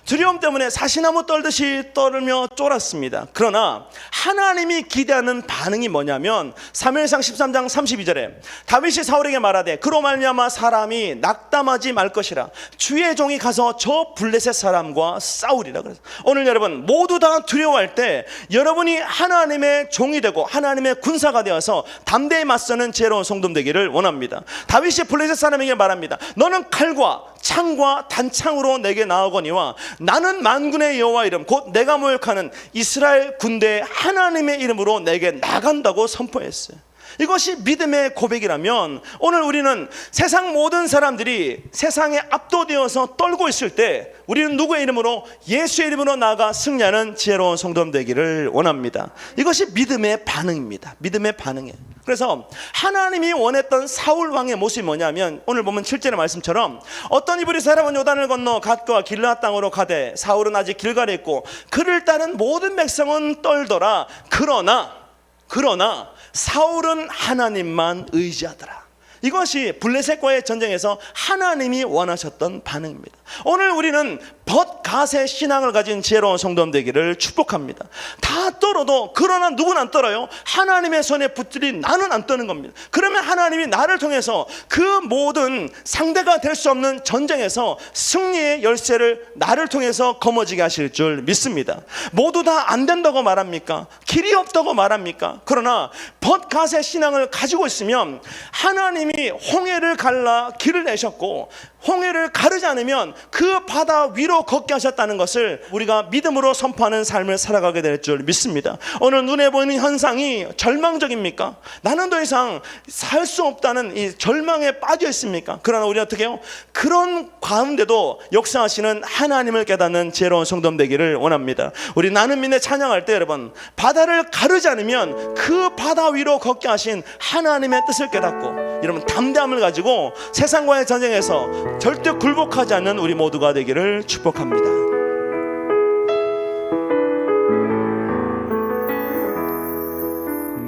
두려움 때문에 사시나무 떨듯이 떨며 쫄았습니다. 그러나 하나님이 기대하는 반응이 뭐냐면 사무엘상 13장 32절에 다윗이 사울에게 말하되 그로 말미암아 사람이 낙담하지 말 것이라 주의 종이 가서 저 블레셋 사람과 싸우리라. 그래서 오늘 여러분 모두 다 두려워할 때 여러분이 하나님의 종이 되고 하나님의 군사가 되어서 담대히 맞서는 지혜로운 성도 되기를 원합니다. 다윗이 블레셋 사람에게 말합니다. 너는 칼과 창과 단창으로 내게 나오거니와 나는 만군의 여호와 이름 곧 내가 모욕하는 이스라엘 군대 하나님의 이름으로 내게 나간다고 선포했어요. 이것이 믿음의 고백이라면 오늘 우리는 세상 모든 사람들이 세상에 압도되어서 떨고 있을 때 우리는 누구의 이름으로? 예수의 이름으로 나아가 승리하는 지혜로운 성도 되기를 원합니다. 이것이 믿음의 반응입니다. 믿음의 반응이에요. 그래서 하나님이 원했던 사울 왕의 모습이 뭐냐면 오늘 보면 7절의 말씀처럼 어떤 이브리 사람은 요단을 건너 갓과 길르앗 땅으로 가되 사울은 아직 길갈에 있고 그를 따른 모든 백성은 떨더라. 그러나 사울은 하나님만 의지하더라. 이것이 블레셋과의 전쟁에서 하나님이 원하셨던 반응입니다. 오늘 우리는 벗갓의 신앙을 가진 지혜로운 성도 되기를 축복합니다. 다 떨어도 그러나 누구는 안 떨어요? 하나님의 손에 붙들린 나는 안 떠는 겁니다. 그러면 하나님이 나를 통해서 그 모든 상대가 될 수 없는 전쟁에서 승리의 열쇠를 나를 통해서 거머쥐게 하실 줄 믿습니다. 모두 다 안 된다고 말합니까? 길이 없다고 말합니까? 그러나 벗갓의 신앙을 가지고 있으면 하나님이 홍해를 갈라 길을 내셨고 홍해를 가르지 않으면 그 바다 위로 걷게 하셨다는 것을 우리가 믿음으로 선포하는 삶을 살아가게 될 줄 믿습니다. 오늘 눈에 보이는 현상이 절망적입니까? 나는 더 이상 살 수 없다는 이 절망에 빠져 있습니까? 그러나 우리 어떻게 해요? 그런 가운데도 역사하시는 하나님을 깨닫는 지혜로운 성도 되기를 원합니다. 우리 나는 믿네 찬양할 때 여러분 바다를 가르지 않으면 그 바다 위로 걷게 하신 하나님의 뜻을 깨닫고 여러분 담대함을 가지고 세상과의 전쟁에서 절대 굴복하지 않는 우리 모두가 되기를 축복합니다.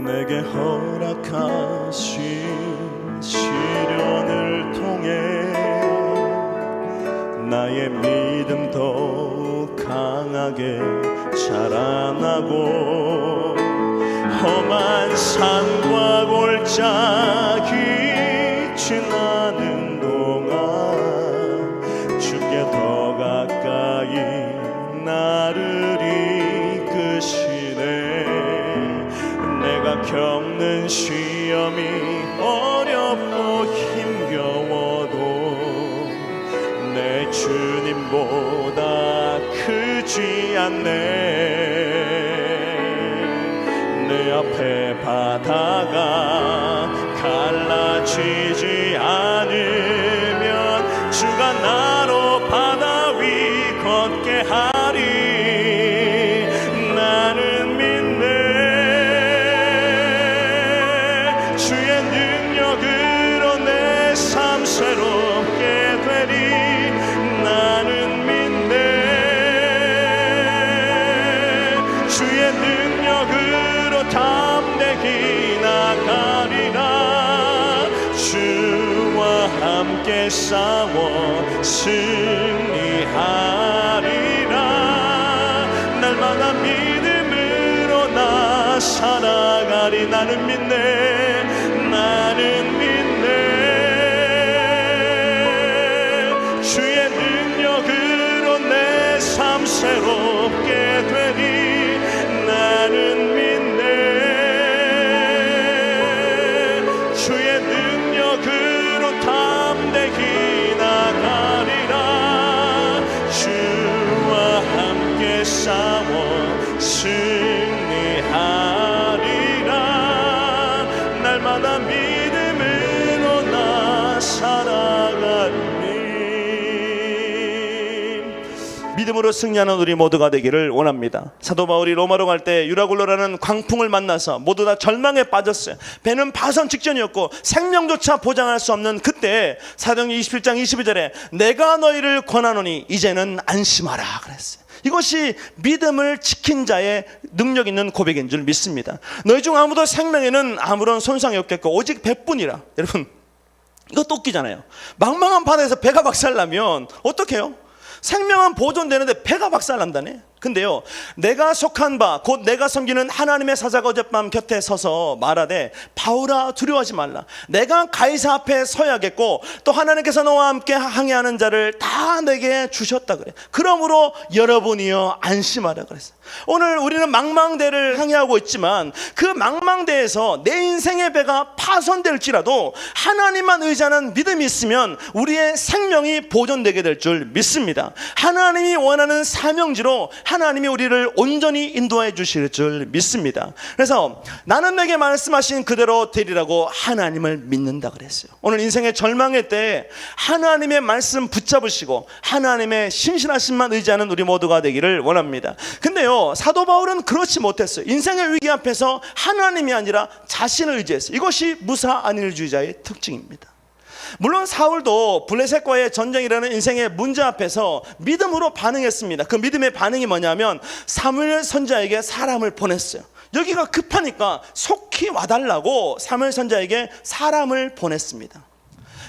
내게 허락하신 시련을 통해 나의 믿음 더욱 강하게 자라나고 험한 산과 골짜기 지나는 동안 주께 더 가까이 나를 이끄시네. 내가 겪는 시험이 어렵고 힘겨워도 내 주님보다 크지 않네. 내 앞에 바다가 갈라지지 않으면 주가 나로 바다 위 걷게 하리. 나는 믿네. 주의 능력으로 내 삶 새롭게 되리. 나는 믿네. 주의 능력으로 담대히 나가리라. 주와 함께 싸워 승리하리라. 날마다 믿음으로 나 살아가리. 나는 믿네. 나는 믿네. 주의 능력으로 내 삶 새롭게 되리. 나는 믿네. 주의 능력으로 담대히 나가리라. 주와 함께 싸워 승리하리라. 날마다 믿음으로 나 살아가리. 믿음으로 승리하는 우리 모두가 되기를 원합니다. 사도 바울이 로마로 갈 때 유라굴로라는 광풍을 만나서 모두 다 절망에 빠졌어요. 배는 파손 직전이었고 생명조차 보장할 수 없는 그때 사도행전 27장 22절에 내가 너희를 권하노니 이제는 안심하라 그랬어요. 이것이 믿음을 지킨 자의 능력 있는 고백인 줄 믿습니다. 너희 중 아무도 생명에는 아무런 손상이 없겠고 오직 배뿐이라. 여러분 이것도 웃기잖아요. 망망한 바다에서 배가 박살나면 어떡해요? 생명은 보존되는데 배가 박살난다네. 근데요, 내가 속한 바 곧 내가 섬기는 하나님의 사자가 어젯밤 곁에 서서 말하되 바울아 두려워하지 말라. 내가 가이사 앞에 서야겠고 또 하나님께서 너와 함께 항해하는 자를 다 내게 주셨다 그래. 그러므로 여러분이여 안심하라 그랬어요. 오늘 우리는 망망대를 항해하고 있지만 그 망망대에서 내 인생의 배가 파손될지라도 하나님만 의지하는 믿음이 있으면 우리의 생명이 보존되게 될 줄 믿습니다. 하나님이 원하는 사명지로 하나님이 우리를 온전히 인도해 주실 줄 믿습니다. 그래서 나는 내게 말씀하신 그대로 되리라고 하나님을 믿는다 그랬어요. 오늘 인생의 절망의 때에 하나님의 말씀 붙잡으시고 하나님의 신실하심만 의지하는 우리 모두가 되기를 원합니다. 근데요, 사도 바울은 그렇지 못했어요. 인생의 위기 앞에서 하나님이 아니라 자신을 의지했어요. 이것이 무사 안일주의자의 특징입니다. 물론 사울도 블레셋과의 전쟁이라는 인생의 문제 앞에서 믿음으로 반응했습니다. 그 믿음의 반응이 뭐냐면 사무엘 선지자에게 사람을 보냈어요. 여기가 급하니까 속히 와달라고 사무엘 선지자에게 사람을 보냈습니다.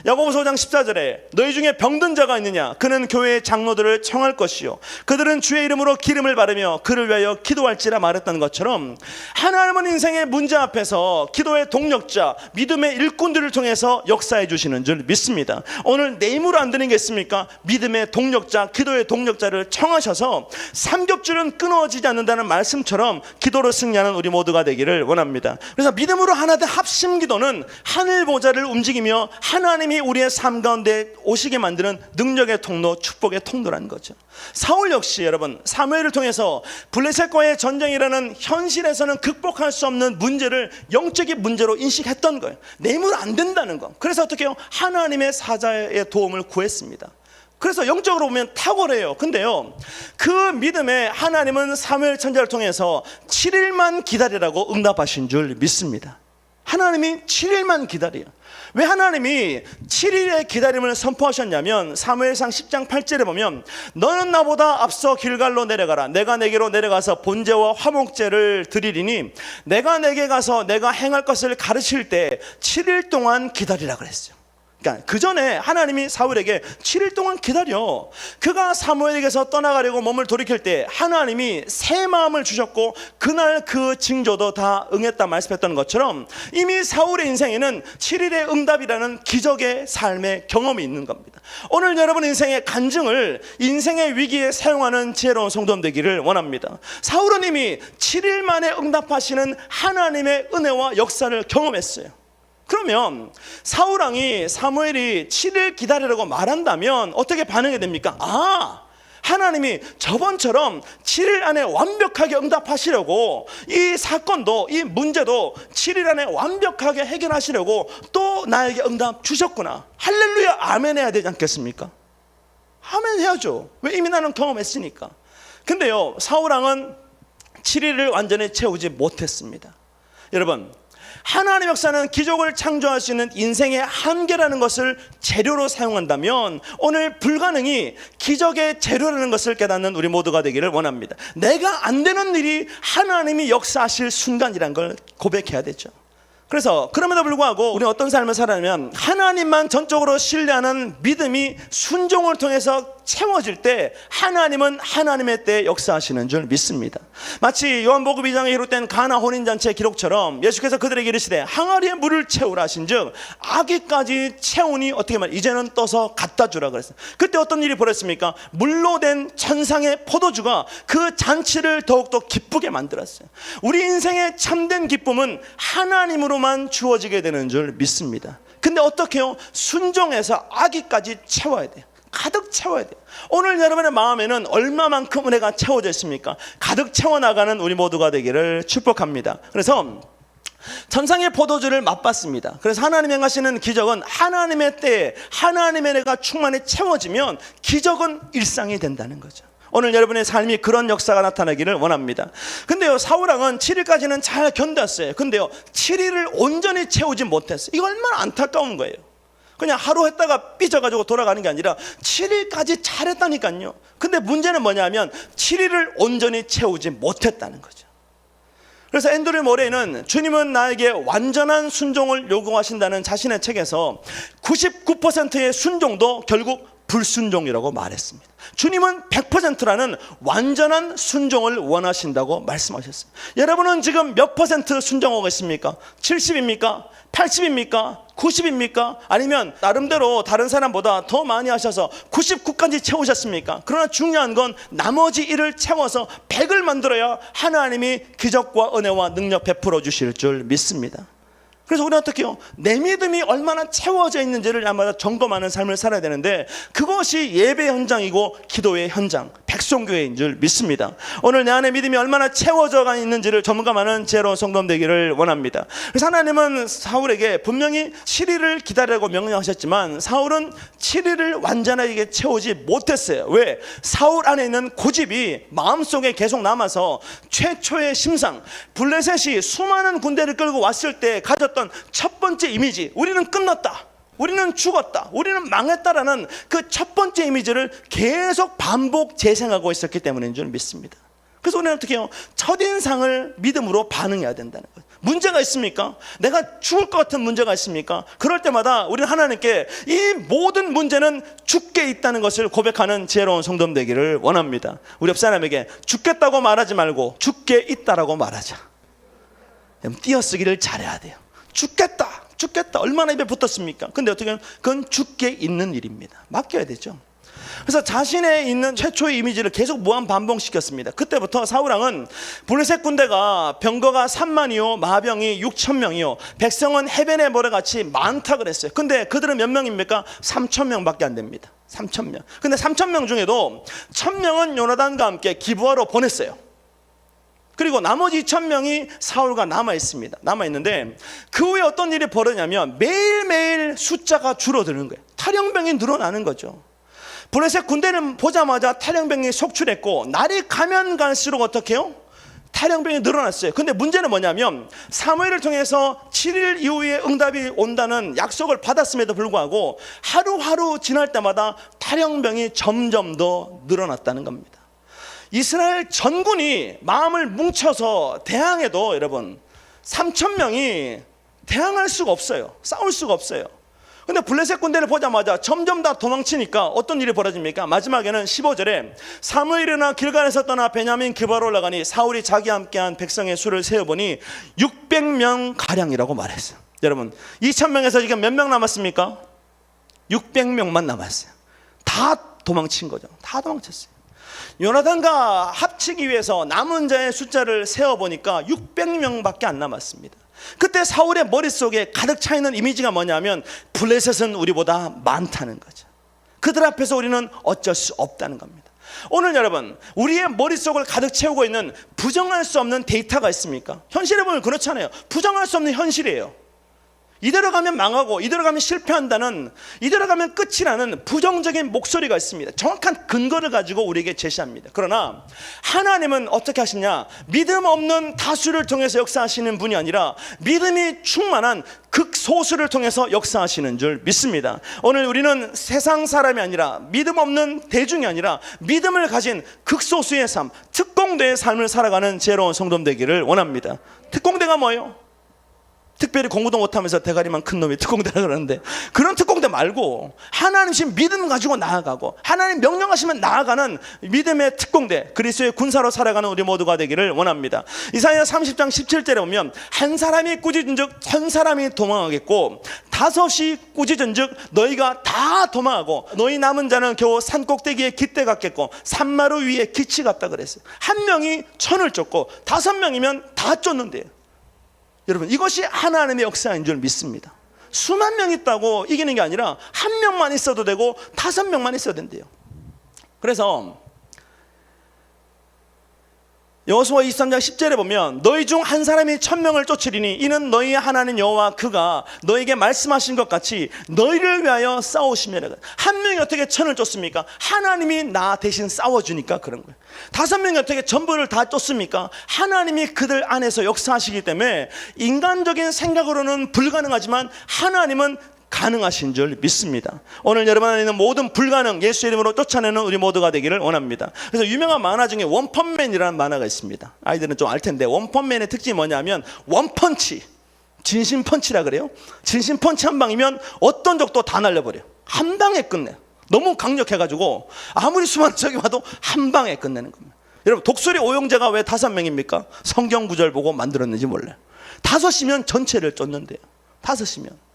야고보서 5장 14절에 너희 중에 병든 자가 있느냐? 그는 교회의 장로들을 청할 것이요 그들은 주의 이름으로 기름을 바르며 그를 위하여 기도할지라 말했다는 것처럼 하나님은 인생의 문제 앞에서 기도의 동력자, 믿음의 일꾼들을 통해서 역사해 주시는 줄 믿습니다. 오늘 내 힘으로 안 되는 게 있습니까? 믿음의 동력자, 기도의 동력자를 청하셔서 삼겹줄은 끊어지지 않는다는 말씀처럼 기도로 승리하는 우리 모두가 되기를 원합니다. 그래서 믿음으로 하나 된 합심 기도는 하늘 보좌를 움직이며 하나님이 우리의 삶 가운데 오시게 만드는 능력의 통로, 축복의 통로라는 거죠. 사울 역시 여러분 사무엘을 통해서 블레셋과의 전쟁이라는 현실에서는 극복할 수 없는 문제를 영적인 문제로 인식했던 거예요. 내 힘으로 안 된다는 거. 그래서 어떻게 해요? 하나님의 사자의 도움을 구했습니다. 그래서 영적으로 보면 탁월해요. 근데요, 그 믿음에 하나님은 사무엘 선지자를 통해서 7일만 기다리라고 응답하신 줄 믿습니다. 하나님이 7일만 기다려요. 왜 하나님이 7일의 기다림을 선포하셨냐면 사무엘상 10장 8절에 보면 너는 나보다 앞서 길갈로 내려가라. 내가 내게로 내려가서 번제와 화목제를 드리리니 내가 내게 가서 내가 행할 것을 가르칠 때 7일 동안 기다리라 그랬어요. 그러니까 그 전에 하나님이 사울에게 7일 동안 기다려. 그가 사무엘에게서 떠나가려고 몸을 돌이킬 때 하나님이 새 마음을 주셨고 그날 그 징조도 다 응했다 말씀했던 것처럼 이미 사울의 인생에는 7일의 응답이라는 기적의 삶의 경험이 있는 겁니다. 오늘 여러분 인생의 간증을 인생의 위기에 사용하는 지혜로운 성도 되기를 원합니다. 사울은 이미 7일 만에 응답하시는 하나님의 은혜와 역사를 경험했어요. 그러면 사울왕이 사무엘이 7일 기다리라고 말한다면 어떻게 반응이 됩니까? 하나님이 저번처럼 7일 안에 완벽하게 응답하시려고 이 사건도 이 문제도 7일 안에 완벽하게 해결하시려고 또 나에게 응답 주셨구나. 할렐루야 아멘 해야 되지 않겠습니까? 아멘 해야죠. 왜? 이미 나는 경험했으니까. 근데요, 사울왕은 7일을 완전히 채우지 못했습니다. 여러분, 하나님의 역사는 기적을 창조할 수 있는 인생의 한계라는 것을 재료로 사용한다면 오늘 불가능이 기적의 재료라는 것을 깨닫는 우리 모두가 되기를 원합니다. 내가 안 되는 일이 하나님이 역사하실 순간이라는 걸 고백해야 되죠. 그래서 그럼에도 불구하고 우리는 어떤 삶을 살아내면 하나님만 전적으로 신뢰하는 믿음이 순종을 통해서 채워질 때 하나님은 하나님의 때에 역사하시는 줄 믿습니다. 마치 요한복음 2장에 기록된 가나 혼인잔치의 기록처럼 예수께서 그들에게 이르시되 항아리에 물을 채우라 하신즉 아기까지 채우니 어떻게 말해 이제는 떠서 갖다 주라 그랬어요. 그때 어떤 일이 벌어졌습니까? 물로 된 천상의 포도주가 그 잔치를 더욱더 기쁘게 만들었어요. 우리 인생의 참된 기쁨은 하나님으로만 주어지게 되는 줄 믿습니다. 근데 어떻게 해요? 순종해서 아기까지 채워야 돼요. 가득 채워야 돼요. 오늘 여러분의 마음에는 얼마만큼 은혜가 채워져 있습니까? 가득 채워나가는 우리 모두가 되기를 축복합니다. 그래서 천상의 포도주를 맛봤습니다. 그래서 하나님이 행하시는 기적은 하나님의 때에 하나님의 은혜가 충만히 채워지면 기적은 일상이 된다는 거죠. 오늘 여러분의 삶이 그런 역사가 나타나기를 원합니다. 근데요, 사울왕은 7일까지는 잘 견뎠어요. 근데요, 7일을 온전히 채우지 못했어요. 이거 얼마나 안타까운 거예요. 그냥 하루 했다가 삐져가지고 돌아가는 게 아니라 7일까지 잘했다니까요. 근데 문제는 뭐냐면 7일을 온전히 채우지 못했다는 거죠. 그래서 앤드류 모레이는 주님은 나에게 완전한 순종을 요구하신다는 자신의 책에서 99%의 순종도 결국 불순종이라고 말했습니다. 주님은 100%라는 완전한 순종을 원하신다고 말씀하셨어요. 여러분은 지금 몇 퍼센트 순종하고 있습니까? 70입니까? 80입니까? 90입니까? 아니면 나름대로 다른 사람보다 더 많이 하셔서 99까지 채우셨습니까? 그러나 중요한 건 나머지 1을 채워서 100을 만들어야 하나님이 기적과 은혜와 능력 베풀어 주실 줄 믿습니다. 그래서 우리는 어떻게 해요? 내 믿음이 얼마나 채워져 있는지를 날마다 점검하는 삶을 살아야 되는데, 그것이 예배 현장이고 기도의 현장, 백성교회인 줄 믿습니다. 오늘 내 안에 믿음이 얼마나 채워져 있는지를 점검하는 지혜로운 성도 되기를 원합니다. 그래서 하나님은 사울에게 분명히 7일을 기다리라고 명령하셨지만 사울은 7일을 완전하게 채우지 못했어요. 왜? 사울 안에 있는 고집이 마음속에 계속 남아서 최초의 심상, 블레셋이 수많은 군대를 끌고 왔을 때 가졌던 첫 번째 이미지, 우리는 끝났다, 우리는 죽었다, 우리는 망했다라는 그 첫 번째 이미지를 계속 반복 재생하고 있었기 때문인 줄 믿습니다. 그래서 우리는 어떻게 해요? 첫인상을 믿음으로 반응해야 된다는 거예요. 문제가 있습니까? 내가 죽을 것 같은 문제가 있습니까? 그럴 때마다 우리는 하나님께 이 모든 문제는 죽게 있다는 것을 고백하는 지혜로운 성도 되기를 원합니다. 우리 옆 사람에게 죽겠다고 말하지 말고 죽게 있다라고 말하자. 띄어쓰기를 잘해야 돼요. 죽겠다, 죽겠다. 얼마나 입에 붙었습니까? 근데 어떻게 하면 그건 죽게 있는 일입니다. 맡겨야 되죠. 그래서 자신의 있는 최초의 이미지를 계속 무한 반복시켰습니다. 그때부터 사울왕은 블레셋 군대가 병거가 3만이요 마병이 6,000명이요 백성은 해변의 모래같이 많다 그랬어요. 근데 그들은 몇 명입니까? 3,000명밖에 안 됩니다. 3,000명. 근데 3,000명 중에도 1,000명은 요나단과 함께 기브아로 보냈어요. 그리고 나머지 2,000명이 사울과 남아있습니다. 남아있는데 그 후에 어떤 일이 벌어지냐면 매일매일 숫자가 줄어드는 거예요. 탈영병이 늘어나는 거죠. 블레셋 군대는 보자마자 탈영병이 속출했고 날이 가면 갈수록 어떻게 해요? 탈영병이 늘어났어요. 근데 문제는 뭐냐면 사무엘을 통해서 7일 이후에 응답이 온다는 약속을 받았음에도 불구하고 하루하루 지날 때마다 탈영병이 점점 더 늘어났다는 겁니다. 이스라엘 전군이 마음을 뭉쳐서 대항해도 여러분 3,000명이 대항할 수가 없어요. 싸울 수가 없어요. 근데 블레셋 군대를 보자마자 점점 다 도망치니까 어떤 일이 벌어집니까? 마지막에는 15절에 사무엘이나 길갈에서 떠나 베냐민 기브아로 올라가니 사울이 자기와 함께한 백성의 수를 세어보니 600명 가량이라고 말했어요. 여러분 2,000명에서 지금 몇 명 남았습니까? 600명만 남았어요. 다 도망친 거죠. 다 도망쳤어요. 요나단과 합치기 위해서 남은 자의 숫자를 세어보니까 600명밖에 안 남았습니다. 그때 사울의 머릿속에 가득 차 있는 이미지가 뭐냐면 블레셋은 우리보다 많다는 거죠. 그들 앞에서 우리는 어쩔 수 없다는 겁니다. 오늘 여러분 우리의 머릿속을 가득 채우고 있는 부정할 수 없는 데이터가 있습니까? 현실에 보면 그렇잖아요. 부정할 수 없는 현실이에요. 이대로 가면 망하고 이대로 가면 실패한다는, 이대로 가면 끝이라는 부정적인 목소리가 있습니다. 정확한 근거를 가지고 우리에게 제시합니다. 그러나 하나님은 어떻게 하시냐? 믿음 없는 다수를 통해서 역사하시는 분이 아니라 믿음이 충만한 극소수를 통해서 역사하시는 줄 믿습니다. 오늘 우리는 세상 사람이 아니라 믿음 없는 대중이 아니라 믿음을 가진 극소수의 삶, 특공대의 삶을 살아가는 지혜로운 성도 되기를 원합니다. 특공대가 뭐예요? 특별히 공부도 못하면서 대가리만 큰 놈이 특공대라 그러는데 그런 특공대 말고 하나님신 믿음 가지고 나아가고 하나님 명령하시면 나아가는 믿음의 특공대, 그리스도의 군사로 살아가는 우리 모두가 되기를 원합니다. 이사야 30장 17절에 보면 한 사람이 꾸짖은즉 천 사람이 도망하겠고 다섯이 꾸짖은즉 너희가 다 도망하고 너희 남은 자는 겨우 산꼭대기에 깃대 같겠고 산마루 위에 기치 같다 그랬어요. 한 명이 천을 쫓고 5명이면 다 쫓는데요. 여러분 이것이 하나님의 역사인 줄 믿습니다. 수만 명 있다고 이기는 게 아니라 한 명만 있어도 되고 5명만 있어도 된대요. 그래서 여호수아 23장 10절에 보면 너희 중 한 사람이 1,000명을 쫓으리니 이는 너희 하나님 여호와 그가 너에게 말씀하신 것 같이 너희를 위하여 싸우시며. 한 명이 어떻게 1,000을 쫓습니까? 하나님이 나 대신 싸워주니까 그런 거예요. 5명이 어떻게 전부를 다 쫓습니까? 하나님이 그들 안에서 역사하시기 때문에 인간적인 생각으로는 불가능하지만 하나님은 가능하신 줄 믿습니다. 오늘 여러분 안에 있는 모든 불가능 예수의 이름으로 쫓아내는 우리 모두가 되기를 원합니다. 그래서 유명한 만화 중에 원펀맨이라는 만화가 있습니다. 아이들은 좀 알 텐데 원펀맨의 특징이 뭐냐면 원펀치, 진심 펀치라 그래요. 진심 펀치 한 방이면 어떤 적도 다 날려버려요. 한 방에 끝내요. 너무 강력해가지고 아무리 수많은 적이 와도 한 방에 끝내는 겁니다. 여러분, 독수리 오용제가 왜 5명입니까? 성경 구절 보고 만들었는지 몰라요. 5이면 전체를 쫓는데요. 5이면.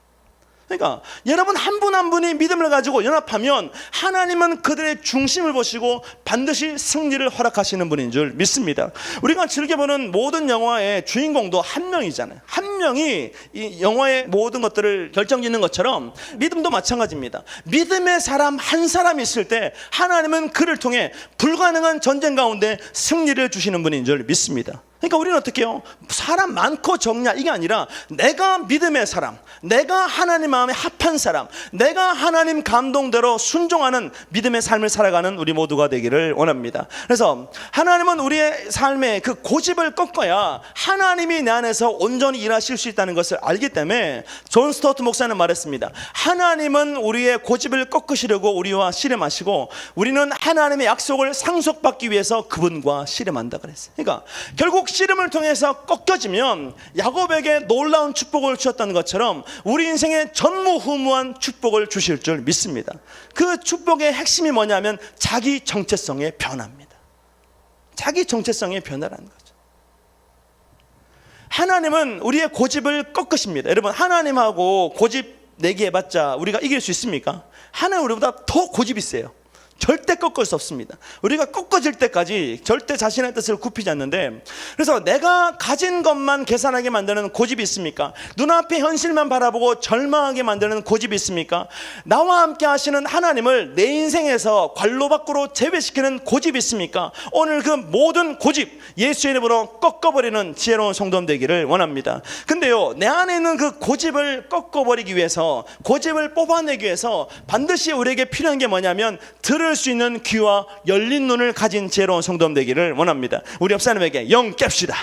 그러니까 여러분 한 분 한 분이 믿음을 가지고 연합하면 하나님은 그들의 중심을 보시고 반드시 승리를 허락하시는 분인 줄 믿습니다. 우리가 즐겨보는 모든 영화의 주인공도 한 명이잖아요. 한 명이 이 영화의 모든 것들을 결정짓는 것처럼 믿음도 마찬가지입니다. 믿음의 사람 한 사람이 있을 때 하나님은 그를 통해 불가능한 전쟁 가운데 승리를 주시는 분인 줄 믿습니다. 그러니까 우리는 어떻게 해요? 사람 많고 적냐 이게 아니라 내가 믿음의 사람, 내가 하나님 마음에 합한 사람, 내가 하나님 감동대로 순종하는 믿음의 삶을 살아가는 우리 모두가 되기를 원합니다. 그래서 하나님은 우리의 삶에 그 고집을 꺾어야 하나님이 내 안에서 온전히 일하실 수 있다는 것을 알기 때문에 존 스토트 목사는 말했습니다. 하나님은 우리의 고집을 꺾으시려고 우리와 씨름하시고 우리는 하나님의 약속을 상속받기 위해서 그분과 씨름한다 그랬어요. 그러니까 결국 씨름을 통해서 꺾여지면 야곱에게 놀라운 축복을 주셨다는 것처럼 우리 인생에 전무후무한 축복을 주실 줄 믿습니다. 그 축복의 핵심이 뭐냐면 자기 정체성의 변화입니다. 자기 정체성의 변화라는 거죠. 하나님은 우리의 고집을 꺾으십니다. 여러분, 하나님하고 고집 내기해봤자 우리가 이길 수 있습니까? 하나님 우리보다 더 고집이 세요. 절대 꺾을 수 없습니다. 우리가 꺾어질 때까지 절대 자신의 뜻을 굽히지 않는데, 그래서 내가 가진 것만 계산하게 만드는 고집이 있습니까? 눈앞의 현실만 바라보고 절망하게 만드는 고집이 있습니까? 나와 함께 하시는 하나님을 내 인생에서 관로 밖으로 제외시키는 고집이 있습니까? 오늘 그 모든 고집 예수의 이름으로 꺾어버리는 지혜로운 성도 되기를 원합니다. 근데요, 내 안에 있는 그 고집을 꺾어버리기 위해서, 고집을 뽑아내기 위해서 반드시 우리에게 필요한 게 뭐냐면 들을 수 있는 귀와 열린 눈을 가진 지혜로운 성도 되기를 원합니다. 우리 옆 사람에게 영 깹시다.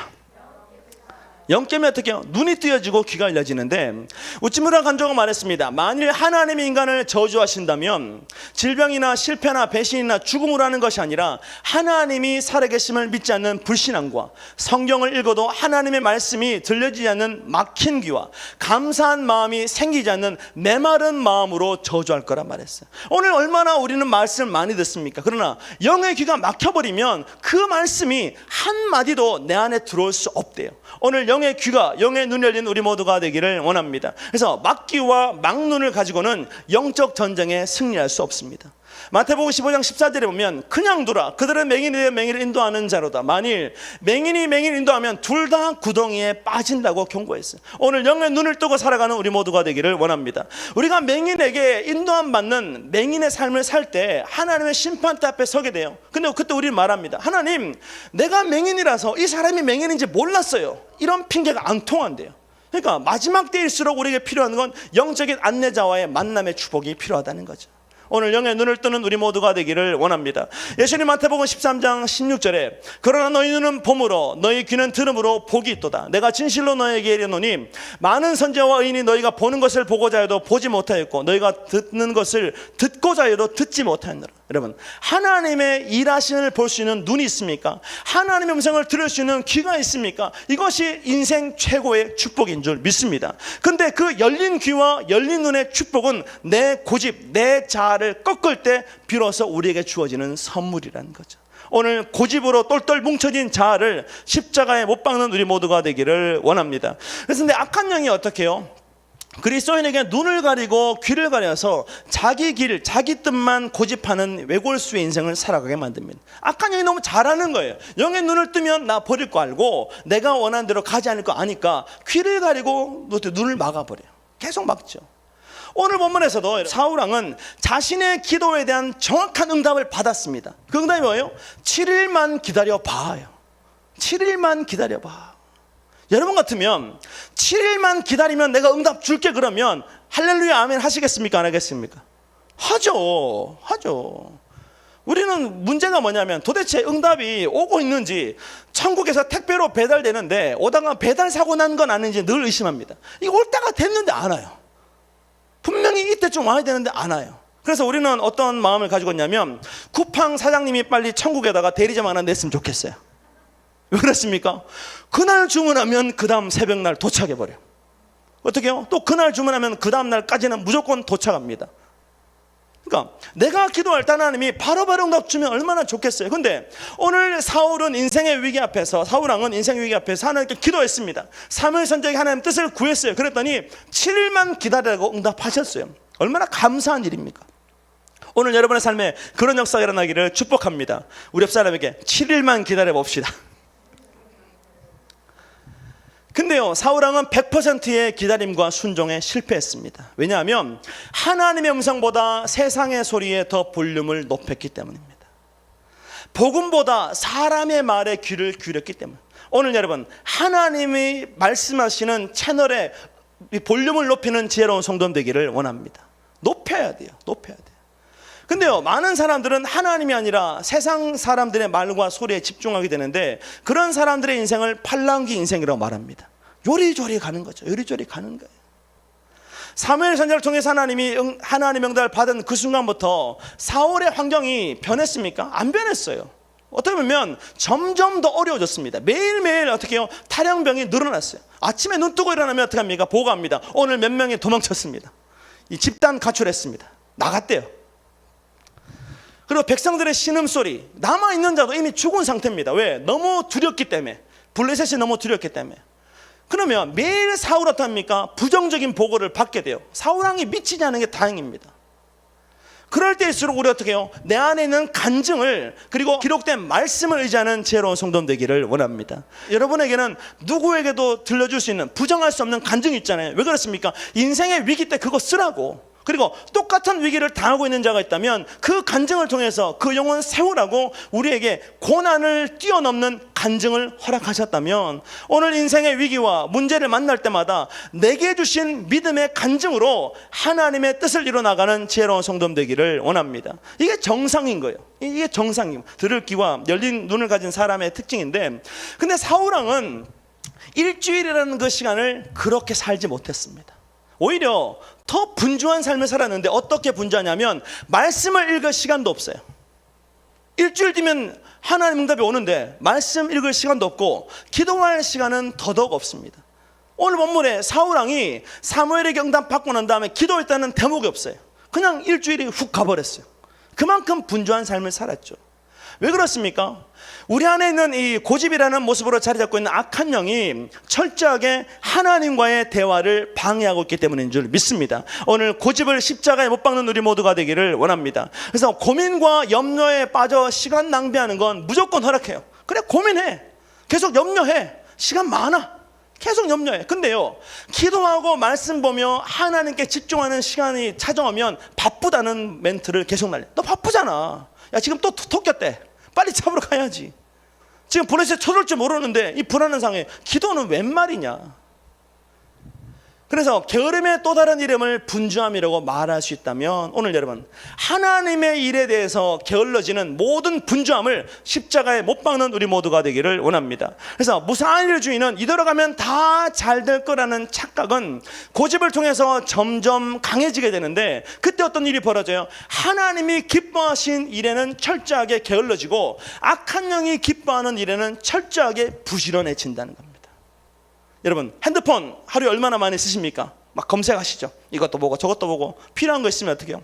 영 깨면 어떻게 해요? 눈이 뜨여지고 귀가 열려지는데, 우찌무라 간조가 말했습니다. 만일 하나님이 인간을 저주하신다면 질병이나 실패나 배신이나 죽음으로 하는 것이 아니라 하나님이 살아계심을 믿지 않는 불신앙과 성경을 읽어도 하나님의 말씀이 들려지지 않는 막힌 귀와 감사한 마음이 생기지 않는 메마른 마음으로 저주할 거라 말했어요. 오늘 얼마나 우리는 말씀을 많이 듣습니까? 그러나 영의 귀가 막혀버리면 그 말씀이 한마디도 내 안에 들어올 수 없대요. 오늘 영의 귀가, 영의 눈이 열린 우리 모두가 되기를 원합니다. 그래서 막귀와 막눈을 가지고는 영적 전쟁에 승리할 수 없습니다. 마태복음 15장 14절에 보면 그냥 두라, 그들은 맹인이 되어 맹인을 인도하는 자로다. 만일 맹인이 맹인을 인도하면 둘 다 구덩이에 빠진다고 경고했어요. 오늘 영의 눈을 뜨고 살아가는 우리 모두가 되기를 원합니다. 우리가 맹인에게 인도함 받는 맹인의 삶을 살 때 하나님의 심판대 앞에 서게 돼요. 근데 그때 우리는 말합니다. 하나님, 내가 맹인이라서 이 사람이 맹인인지 몰랐어요. 이런 핑계가 안 통한대요. 그러니까 마지막 때일수록 우리에게 필요한 건 영적인 안내자와의 만남의 축복이 필요하다는 거죠. 오늘 영의 눈을 뜨는 우리 모두가 되기를 원합니다. 예수님 마태복음 13장 16절에 그러나 너희 눈은 봄으로 너희 귀는 들음으로 복이 있도다. 내가 진실로 너희에게 이르노니 많은 선지자와 의인이 너희가 보는 것을 보고자 해도 보지 못하였고 너희가 듣는 것을 듣고자 해도 듣지 못하였느라. 여러분, 하나님의 일하심을 볼 수 있는 눈이 있습니까? 하나님의 음성을 들을 수 있는 귀가 있습니까? 이것이 인생 최고의 축복인 줄 믿습니다. 근데 그 열린 귀와 열린 눈의 축복은 내 고집, 내 자아를 꺾을 때 비로소 우리에게 주어지는 선물이라는 거죠. 오늘 고집으로 똘똘 뭉쳐진 자아를 십자가에 못 박는 우리 모두가 되기를 원합니다. 그래서 근데 악한 영이 어떻게 해요? 그리스도인에게 눈을 가리고 귀를 가려서 자기 길, 자기 뜻만 고집하는 외골수의 인생을 살아가게 만듭니다. 악한 영이 너무 잘하는 거예요. 영의 눈을 뜨면 나 버릴 거 알고 내가 원하는 대로 가지 않을 거 아니까 귀를 가리고 눈을 막아버려요. 계속 막죠. 오늘 본문에서도 사울왕은 자신의 기도에 대한 정확한 응답을 받았습니다. 그 응답이 뭐예요? 7일만 기다려봐요. 7일만 기다려봐. 여러분 같으면 7일만 기다리면 내가 응답 줄게 그러면 할렐루야 아멘 하시겠습니까? 안 하겠습니까? 하죠. 우리는 문제가 뭐냐면 도대체 응답이 오고 있는지, 천국에서 택배로 배달되는데 오다가 배달 사고 난 건 아닌지 늘 의심합니다. 이거 올 때가 됐는데 안 와요. 분명히 이때쯤 와야 되는데 안 와요. 그래서 우리는 어떤 마음을 가지고 있냐면 쿠팡 사장님이 빨리 천국에다가 대리점 하나 냈으면 좋겠어요. 왜 그렇습니까? 그날 주문하면 그 다음 새벽날 도착해버려요. 어떻게 해요? 또 그날 주문하면 그 다음 날까지는 무조건 도착합니다. 그러니까 내가 기도할 때 하나님이 바로바로 응답 주면 얼마나 좋겠어요. 근데 오늘 사울은 인생의 위기 앞에서, 사울왕은 인생의 위기 앞에서 하나님께 기도했습니다. 사무엘 선지자에게 하나님 뜻을 구했어요. 그랬더니 7일만 기다리라고 응답하셨어요. 얼마나 감사한 일입니까? 오늘 여러분의 삶에 그런 역사가 일어나기를 축복합니다. 우리 옆 사람에게 7일만 기다려 봅시다. 근데요, 사울왕은 100%의 기다림과 순종에 실패했습니다. 왜냐하면 하나님의 음성보다 세상의 소리에 더 볼륨을 높였기 때문입니다. 복음보다 사람의 말에 귀를 기울였기 때문. 오늘 여러분, 하나님이 말씀하시는 채널에 볼륨을 높이는 지혜로운 성도 되기를 원합니다. 높여야 돼요. 높여야 돼요. 근데요, 많은 사람들은 하나님이 아니라 세상 사람들의 말과 소리에 집중하게 되는데, 그런 사람들의 인생을 팔랑귀 인생이라고 말합니다. 요리조리 가는 거죠. 요리조리 가는 거예요. 사무엘 선지자를 통해서 하나님의 응답을 받은 그 순간부터 사울의 환경이 변했습니까? 안 변했어요. 어떻게 보면 점점 더 어려워졌습니다. 매일매일 어떻게 해요? 탈영병이 늘어났어요. 아침에 눈 뜨고 일어나면 어떻게 합니까? 보고합니다. 오늘 몇 명이 도망쳤습니다. 이 집단 가출했습니다. 나갔대요. 그리고 백성들의 신음소리, 남아있는 자도 이미 죽은 상태입니다. 왜? 너무 두렵기 때문에. 블레셋이 너무 두렵기 때문에. 그러면 매일 사울 어떻습니까? 부정적인 보고를 받게 돼요. 사울왕이 미치지 않은 게 다행입니다. 그럴 때일수록 우리 어떻게 해요? 내 안에 있는 간증을, 그리고 기록된 말씀을 의지하는 지혜로운 성도 되기를 원합니다. 여러분에게는 누구에게도 들려줄 수 있는, 부정할 수 없는 간증이 있잖아요. 왜 그렇습니까? 인생의 위기 때 그거 쓰라고. 그리고 똑같은 위기를 당하고 있는 자가 있다면 그 간증을 통해서 그 영혼 세우라고 우리에게 고난을 뛰어넘는 간증을 허락하셨다면, 오늘 인생의 위기와 문제를 만날 때마다 내게 주신 믿음의 간증으로 하나님의 뜻을 이뤄나가는 지혜로운 성도 되기를 원합니다. 이게 정상인 거예요. 이게 정상이에요. 들을 귀와 열린 눈을 가진 사람의 특징인데, 근데 사울왕은 일주일이라는 그 시간을 그렇게 살지 못했습니다. 오히려 더 분주한 삶을 살았는데, 어떻게 분주하냐면 말씀을 읽을 시간도 없어요. 일주일 뒤면 하나님 응답이 오는데 말씀 읽을 시간도 없고 기도할 시간은 더더욱 없습니다. 오늘 본문에 사울왕이 사무엘에게 응답 받고 난 다음에 기도했다는 대목이 없어요. 그냥 일주일이 훅 가버렸어요. 그만큼 분주한 삶을 살았죠. 왜 그렇습니까? 우리 안에 있는 이 고집이라는 모습으로 자리 잡고 있는 악한 영이 철저하게 하나님과의 대화를 방해하고 있기 때문인 줄 믿습니다. 오늘 고집을 십자가에 못 박는 우리 모두가 되기를 원합니다. 그래서 고민과 염려에 빠져 시간 낭비하는 건 무조건 허락해요. 그래, 고민해. 계속 염려해. 시간 많아. 계속 염려해. 근데요, 기도하고 말씀 보며 하나님께 집중하는 시간이 찾아오면 바쁘다는 멘트를 계속 날려. 너 바쁘잖아. 야, 지금 또 토꼈대. 빨리 잡으러 가야지. 지금 블레셋 쳐들 줄 모르는데 이 불안한 상황에 기도는 웬 말이냐. 그래서 게으름의 또 다른 이름을 분주함이라고 말할 수 있다면, 오늘 여러분, 하나님의 일에 대해서 게을러지는 모든 분주함을 십자가에 못 박는 우리 모두가 되기를 원합니다. 그래서 무사일주의는 이대로 가면 다 잘 될 거라는 착각은 고집을 통해서 점점 강해지게 되는데, 그때 어떤 일이 벌어져요? 하나님이 기뻐하신 일에는 철저하게 게을러지고 악한 영이 기뻐하는 일에는 철저하게 부지런해진다는 겁니다. 여러분, 핸드폰 하루에 얼마나 많이 쓰십니까? 막 검색하시죠. 이것도 보고 저것도 보고 필요한 거 있으면 어떻게 해요?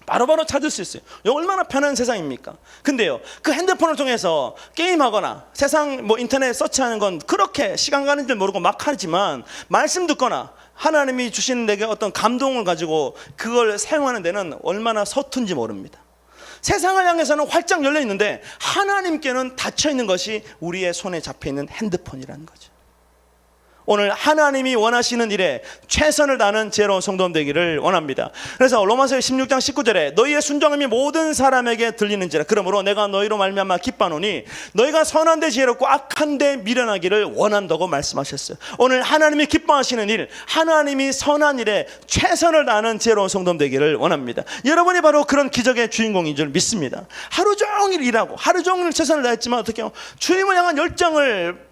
바로바로 찾을 수 있어요. 이거 얼마나 편한 세상입니까? 근데요, 그 핸드폰을 통해서 게임하거나 세상 인터넷 서치하는 건 그렇게 시간 가는 줄 모르고 막 하지만, 말씀 듣거나 하나님이 주시는 내게 어떤 감동을 가지고 그걸 사용하는 데는 얼마나 서툰지 모릅니다. 세상을 향해서는 활짝 열려 있는데 하나님께는 닫혀 있는 것이 우리의 손에 잡혀 있는 핸드폰이라는 거죠. 오늘 하나님이 원하시는 일에 최선을 다하는 지혜로운 성도 되기를 원합니다. 그래서 로마서 16장 19절에 너희의 순종함이 모든 사람에게 들리는지라. 그러므로 내가 너희로 말미암아 기뻐하노니 너희가 선한 데 지혜롭고 악한 데 미련하기를 원한다고 말씀하셨어요. 오늘 하나님이 기뻐하시는 일, 하나님이 선한 일에 최선을 다하는 지혜로운 성도 되기를 원합니다. 여러분이 바로 그런 기적의 주인공인 줄 믿습니다. 하루 종일 일하고 하루 종일 최선을 다했지만 어떻게 해요? 주님을 향한 열정을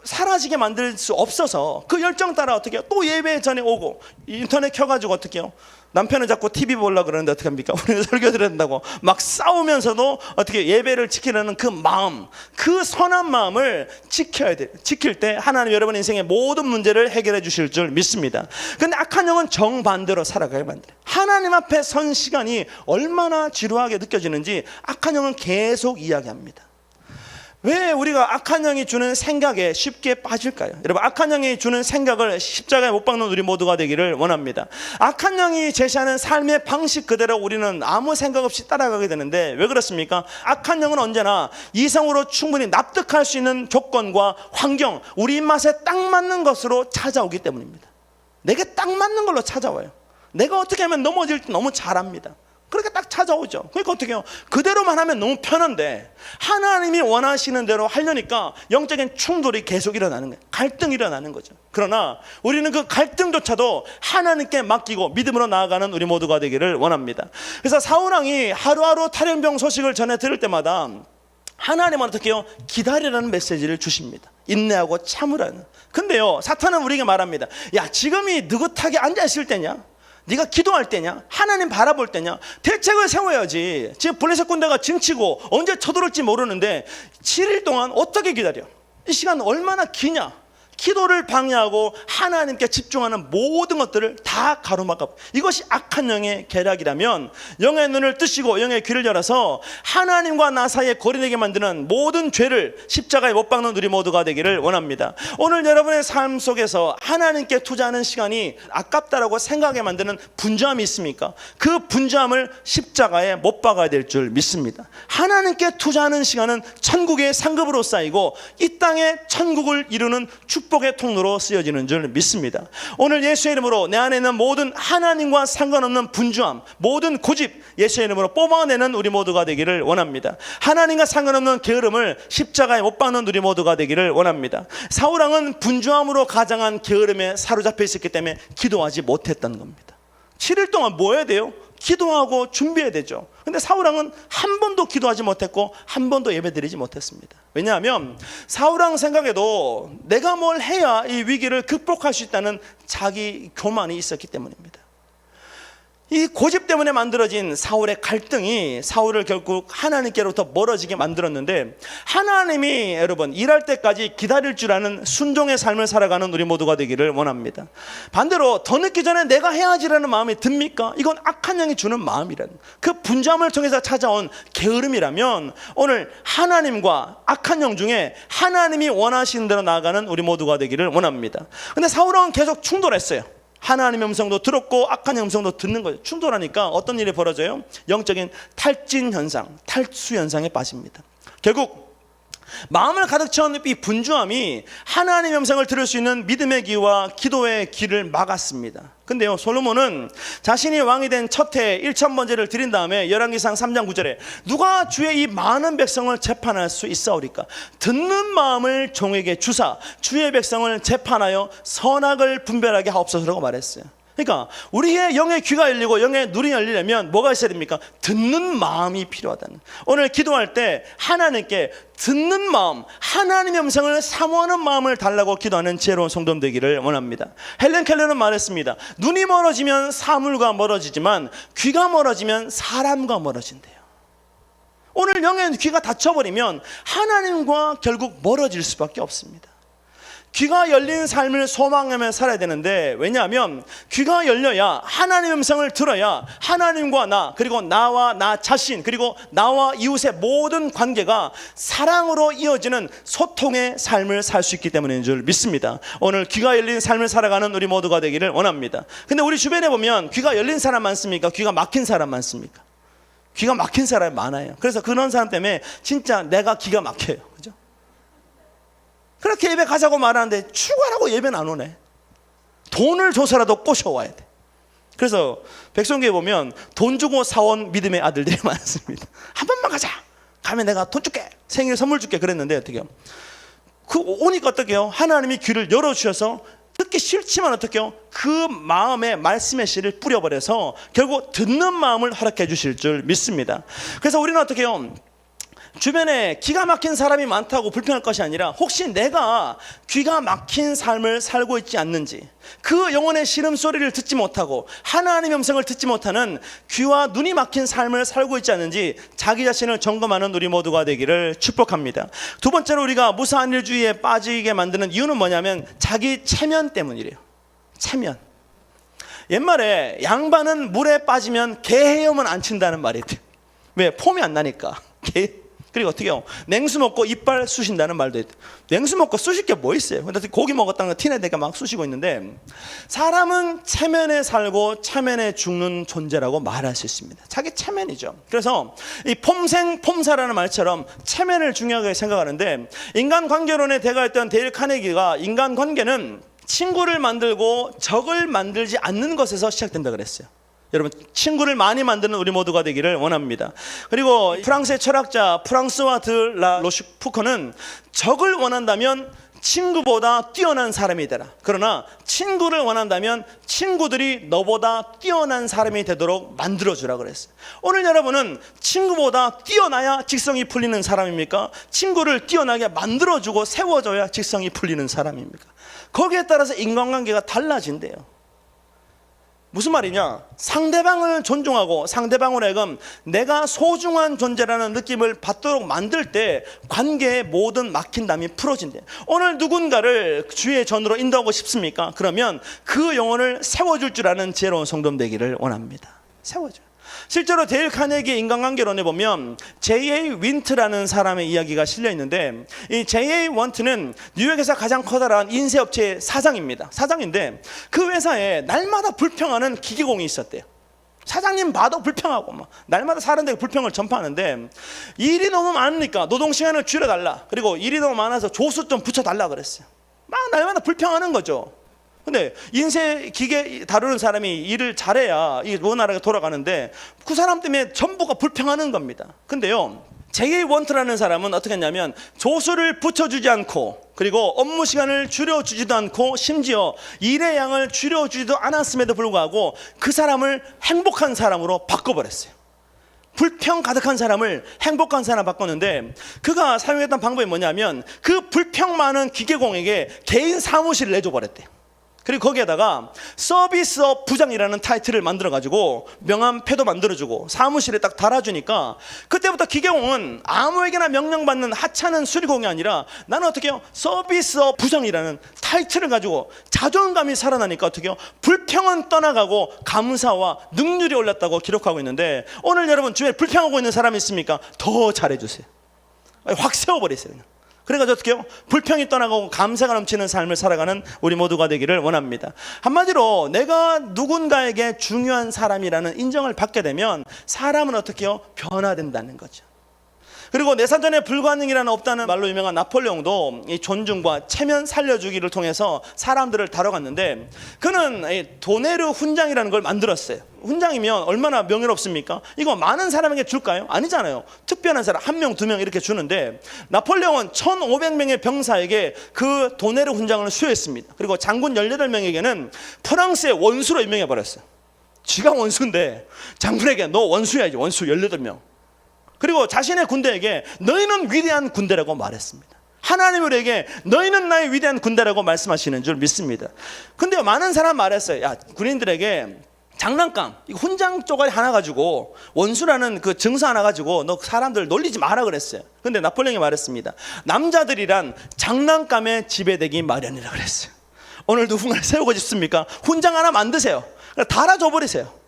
사라지게 만들 수 없어서 그 열정 따라 어떻게 해요? 또 예배 전에 오고 인터넷 켜가지고 어떻게 해요? 남편은 자꾸 TV 보려고 그러는데 어떻게 합니까? 우리는 설교 드려야 된다고 막 싸우면서도 어떻게 예배를 지키려는 그 마음, 그 선한 마음을 지켜야 돼. 지킬 때 하나님 여러분 인생의 모든 문제를 해결해 주실 줄 믿습니다. 근데 악한 영은 정반대로 살아가게 만들어요. 하나님 앞에 선 시간이 얼마나 지루하게 느껴지는지 악한 영은 계속 이야기합니다. 왜 우리가 악한 영이 주는 생각에 쉽게 빠질까요? 여러분, 악한 영이 주는 생각을 십자가에 못 박는 우리 모두가 되기를 원합니다. 악한 영이 제시하는 삶의 방식 그대로 우리는 아무 생각 없이 따라가게 되는데 왜 그렇습니까? 악한 영은 언제나 이성으로 충분히 납득할 수 있는 조건과 환경, 우리 입맛에 딱 맞는 것으로 찾아오기 때문입니다. 내게 딱 맞는 걸로 찾아와요. 내가 어떻게 하면 넘어질 때 너무 잘합니다. 그렇게 딱 찾아오죠. 그러니까 어떻게 해요? 그대로만 하면 너무 편한데 하나님이 원하시는 대로 하려니까 영적인 충돌이 계속 일어나는 거예요. 갈등이 일어나는 거죠. 그러나 우리는 그 갈등조차도 하나님께 맡기고 믿음으로 나아가는 우리 모두가 되기를 원합니다. 그래서 사울왕이 하루하루 탈영병 소식을 전해 들을 때마다 하나님은 어떻게 해요? 기다리라는 메시지를 주십니다. 인내하고 참으라는. 근데요, 사탄은 우리에게 말합니다. 야, 지금이 느긋하게 앉아있을 때냐? 네가 기도할 때냐? 하나님 바라볼 때냐? 대책을 세워야지. 지금 블레셋 군대가 징치고 언제 쳐들어올지 모르는데 7일 동안 어떻게 기다려? 이 시간 얼마나 기냐? 기도를 방해하고 하나님께 집중하는 모든 것들을 다 가로막아. 이것이 악한 영의 계략이라면 영의 눈을 뜨시고 영의 귀를 열어서 하나님과 나 사이에 거리되게 만드는 모든 죄를 십자가에 못 박는 우리 모두가 되기를 원합니다. 오늘 여러분의 삶 속에서 하나님께 투자하는 시간이 아깝다라고 생각하게 만드는 분주함이 있습니까? 그 분주함을 십자가에 못 박아야 될 줄 믿습니다. 하나님께 투자하는 시간은 천국의 상급으로 쌓이고 이 땅에 천국을 이루는 축복의 통로로 쓰여지는 줄 믿습니다. 오늘 예수의 이름으로 내 안에 있는 모든 하나님과 상관없는 분주함, 모든 고집 예수의 이름으로 뽑아내는 우리 모두가 되기를 원합니다. 하나님과 상관없는 게으름을 십자가에 못 박는 우리 모두가 되기를 원합니다. 사울왕은 분주함으로 가장한 게으름에 사로잡혀 있었기 때문에 기도하지 못했던 겁니다. 7일 동안 뭐 해야 돼요? 기도하고 준비해야 되죠. 근데 사울왕은 한 번도 기도하지 못했고 한 번도 예배드리지 못했습니다. 왜냐하면 사울왕 생각에도 내가 뭘 해야 이 위기를 극복할 수 있다는 자기 교만이 있었기 때문입니다. 이 고집 때문에 만들어진 사울의 갈등이 사울을 결국 하나님께로부터 멀어지게 만들었는데 하나님이 여러분 일할 때까지 기다릴 줄 아는 순종의 삶을 살아가는 우리 모두가 되기를 원합니다. 반대로 더 늦기 전에 내가 해야지라는 마음이 듭니까? 이건 악한 영이 주는 마음이라는 그 분주함을 통해서 찾아온 게으름이라면 오늘 하나님과 악한 영 중에 하나님이 원하시는 대로 나아가는 우리 모두가 되기를 원합니다. 근데 사울은 계속 충돌했어요. 하나님의 음성도 들었고 악한 음성도 듣는 거예요. 충돌하니까 어떤 일이 벌어져요? 영적인 탈진 현상, 탈수 현상에 빠집니다. 결국 마음을 가득 채운 이 분주함이 하나님의 음성을 들을 수 있는 믿음의 귀와 기도의 귀를 막았습니다. 근데요, 솔로몬은 자신이 왕이 된 첫 해에 1000번제를 드린 다음에 열왕기상 3장 9절에 누가 주의 이 많은 백성을 재판할 수 있사오리까? 듣는 마음을 종에게 주사 주의 백성을 재판하여 선악을 분별하게 하옵소서라고 말했어요. 그러니까 우리의 영의 귀가 열리고 영의 눈이 열리려면 뭐가 있어야 됩니까? 듣는 마음이 필요하다는. 오늘 기도할 때 하나님께 듣는 마음, 하나님의 음성을 사모하는 마음을 달라고 기도하는 지혜로운 성도 되기를 원합니다. 헬렌 켈러는 말했습니다. 눈이 멀어지면 사물과 멀어지지만 귀가 멀어지면 사람과 멀어진대요. 오늘 영의 귀가 닫혀버리면 하나님과 결국 멀어질 수밖에 없습니다. 귀가 열린 삶을 소망하며 살아야 되는데 왜냐하면 귀가 열려야 하나님의 음성을 들어야 하나님과 나 그리고 나와 나 자신 그리고 나와 이웃의 모든 관계가 사랑으로 이어지는 소통의 삶을 살 수 있기 때문인 줄 믿습니다. 오늘 귀가 열린 삶을 살아가는 우리 모두가 되기를 원합니다. 근데 우리 주변에 보면 귀가 열린 사람 많습니까? 귀가 막힌 사람 많습니까? 귀가 막힌 사람이 많아요. 그래서 그런 사람 때문에 진짜 내가 기가 막혀요. 그죠? 그렇게 예배 가자고 말하는데 추가라고 예배는 안 오네. 돈을 줘서라도 꼬셔와야 돼. 그래서 백성교회 보면 돈 주고 사온 믿음의 아들들이 많습니다. 한 번만 가자. 가면 내가 돈 줄게. 생일 선물 줄게. 그랬는데 어떻게 해요? 그 오니까 어떻게 해요? 하나님이 귀를 열어주셔서 듣기 싫지만 어떻게 해요? 그 마음에 말씀의 씨를 뿌려버려서 결국 듣는 마음을 허락해 주실 줄 믿습니다. 그래서 우리는 어떻게 해요? 주변에 기가 막힌 사람이 많다고 불평할 것이 아니라 혹시 내가 귀가 막힌 삶을 살고 있지 않는지, 그 영혼의 신음소리를 듣지 못하고 하나님의 음성을 듣지 못하는 귀와 눈이 막힌 삶을 살고 있지 않는지 자기 자신을 점검하는 우리 모두가 되기를 축복합니다. 두 번째로 우리가 무사안일주의에 빠지게 만드는 이유는 뭐냐면 자기 체면 때문이래요. 체면. 옛말에 양반은 물에 빠지면 개 헤엄은 안 친다는 말이 있대요. 왜? 폼이 안 나니까. 그리고 어떻게 해요? 냉수 먹고 이빨 쑤신다는 말도 있대요. 냉수 먹고 쑤실 게 뭐 있어요? 근데 고기 먹었다는 거 티내니까 막 쑤시고 있는데, 사람은 체면에 살고 체면에 죽는 존재라고 말할 수 있습니다. 자기 체면이죠. 그래서 이 폼사라는 말처럼 체면을 중요하게 생각하는데, 인간관계론의 대가였던 데일 카네기가 인간관계는 친구를 만들고 적을 만들지 않는 것에서 시작된다 그랬어요. 여러분, 친구를 많이 만드는 우리 모두가 되기를 원합니다. 그리고 프랑스의 철학자 프랑스와 드 라 로슈푸코는 적을 원한다면 친구보다 뛰어난 사람이 되라. 그러나 친구를 원한다면 친구들이 너보다 뛰어난 사람이 되도록 만들어주라 그랬어요. 오늘 여러분은 친구보다 뛰어나야 직성이 풀리는 사람입니까? 친구를 뛰어나게 만들어주고 세워줘야 직성이 풀리는 사람입니까? 거기에 따라서 인간관계가 달라진대요. 무슨 말이냐? 상대방을 존중하고 상대방으로 하여금 내가 소중한 존재라는 느낌을 받도록 만들 때 관계의 모든 막힌 담이 풀어진대요. 오늘 누군가를 주의 전으로 인도하고 싶습니까? 그러면 그 영혼을 세워줄 줄 아는 지혜로운 성도 되기를 원합니다. 세워줘. 실제로 데일 카네기의 인간관계론에 보면 J.A. 윈트라는 사람의 이야기가 실려 있는데, 이 J.A. 윈트는 뉴욕에서 가장 커다란 인쇄업체의 사장인데 그 회사에 날마다 불평하는 기계공이 있었대요. 사장님 봐도 불평하고 막 날마다 사람들에게 불평을 전파하는데, 일이 너무 많으니까 노동시간을 줄여달라, 그리고 일이 너무 많아서 조수 좀 붙여달라 그랬어요. 막 날마다 불평하는 거죠. 근데 인쇄 기계 다루는 사람이 일을 잘해야 이 원활하게 돌아가는데 그 사람 때문에 전부가 불평하는 겁니다. 근데요, J.A. 원트라는 사람은 어떻게 했냐면 조수를 붙여주지 않고, 그리고 업무 시간을 줄여주지도 않고, 심지어 일의 양을 줄여주지도 않았음에도 불구하고 그 사람을 행복한 사람으로 바꿔버렸어요. 불평 가득한 사람을 행복한 사람 바꿨는데, 그가 사용했던 방법이 뭐냐면 그 불평 많은 기계공에게 개인 사무실을 내줘버렸대요. 그리고 거기에다가 서비스업 부장이라는 타이틀을 만들어가지고 명함패도 만들어주고 사무실에 딱 달아주니까, 그때부터 기계공은 아무에게나 명령받는 하찮은 수리공이 아니라 나는 어떻게 해요? 서비스업 부장이라는 타이틀을 가지고 자존감이 살아나니까 어떻게 해요? 불평은 떠나가고 감사와 능률이 올랐다고 기록하고 있는데, 오늘 여러분 주위에 불평하고 있는 사람이 있습니까? 더 잘해주세요. 확 세워버리세요. 그래가지고 어떻게 해요? 불평이 떠나가고 감사가 넘치는 삶을 살아가는 우리 모두가 되기를 원합니다. 한마디로 내가 누군가에게 중요한 사람이라는 인정을 받게 되면 사람은 어떻게 해요? 변화된다는 거죠. 그리고 내사전에 불가능이라는 없다는 말로 유명한 나폴레옹도 이 존중과 체면 살려주기를 통해서 사람들을 다뤄갔는데, 그는 도네르 훈장이라는 걸 만들었어요. 훈장이면 얼마나 명예롭습니까? 이거 많은 사람에게 줄까요? 아니잖아요. 특별한 사람 1명, 2명 이렇게 주는데, 나폴레옹은 1500명의 병사에게 그 도네르 훈장을 수여했습니다. 그리고 장군 18명에게는 프랑스의 원수로 임명해버렸어요. 지가 원수인데 장군에게 너 원수야지, 원수 18명. 그리고 자신의 군대에게 너희는 위대한 군대라고 말했습니다. 하나님 우리에게 너희는 나의 위대한 군대라고 말씀하시는 줄 믿습니다. 근데 많은 사람 말했어요. 야, 군인들에게 장난감, 이거 훈장 쪼가리 하나 가지고, 원수라는 그 증서 하나 가지고 너 사람들 놀리지 마라 그랬어요. 근데 나폴레옹이 말했습니다. 남자들이란 장난감에 지배되기 마련이라 그랬어요. 오늘 누군가를 세우고 싶습니까? 훈장 하나 만드세요. 달아줘 버리세요.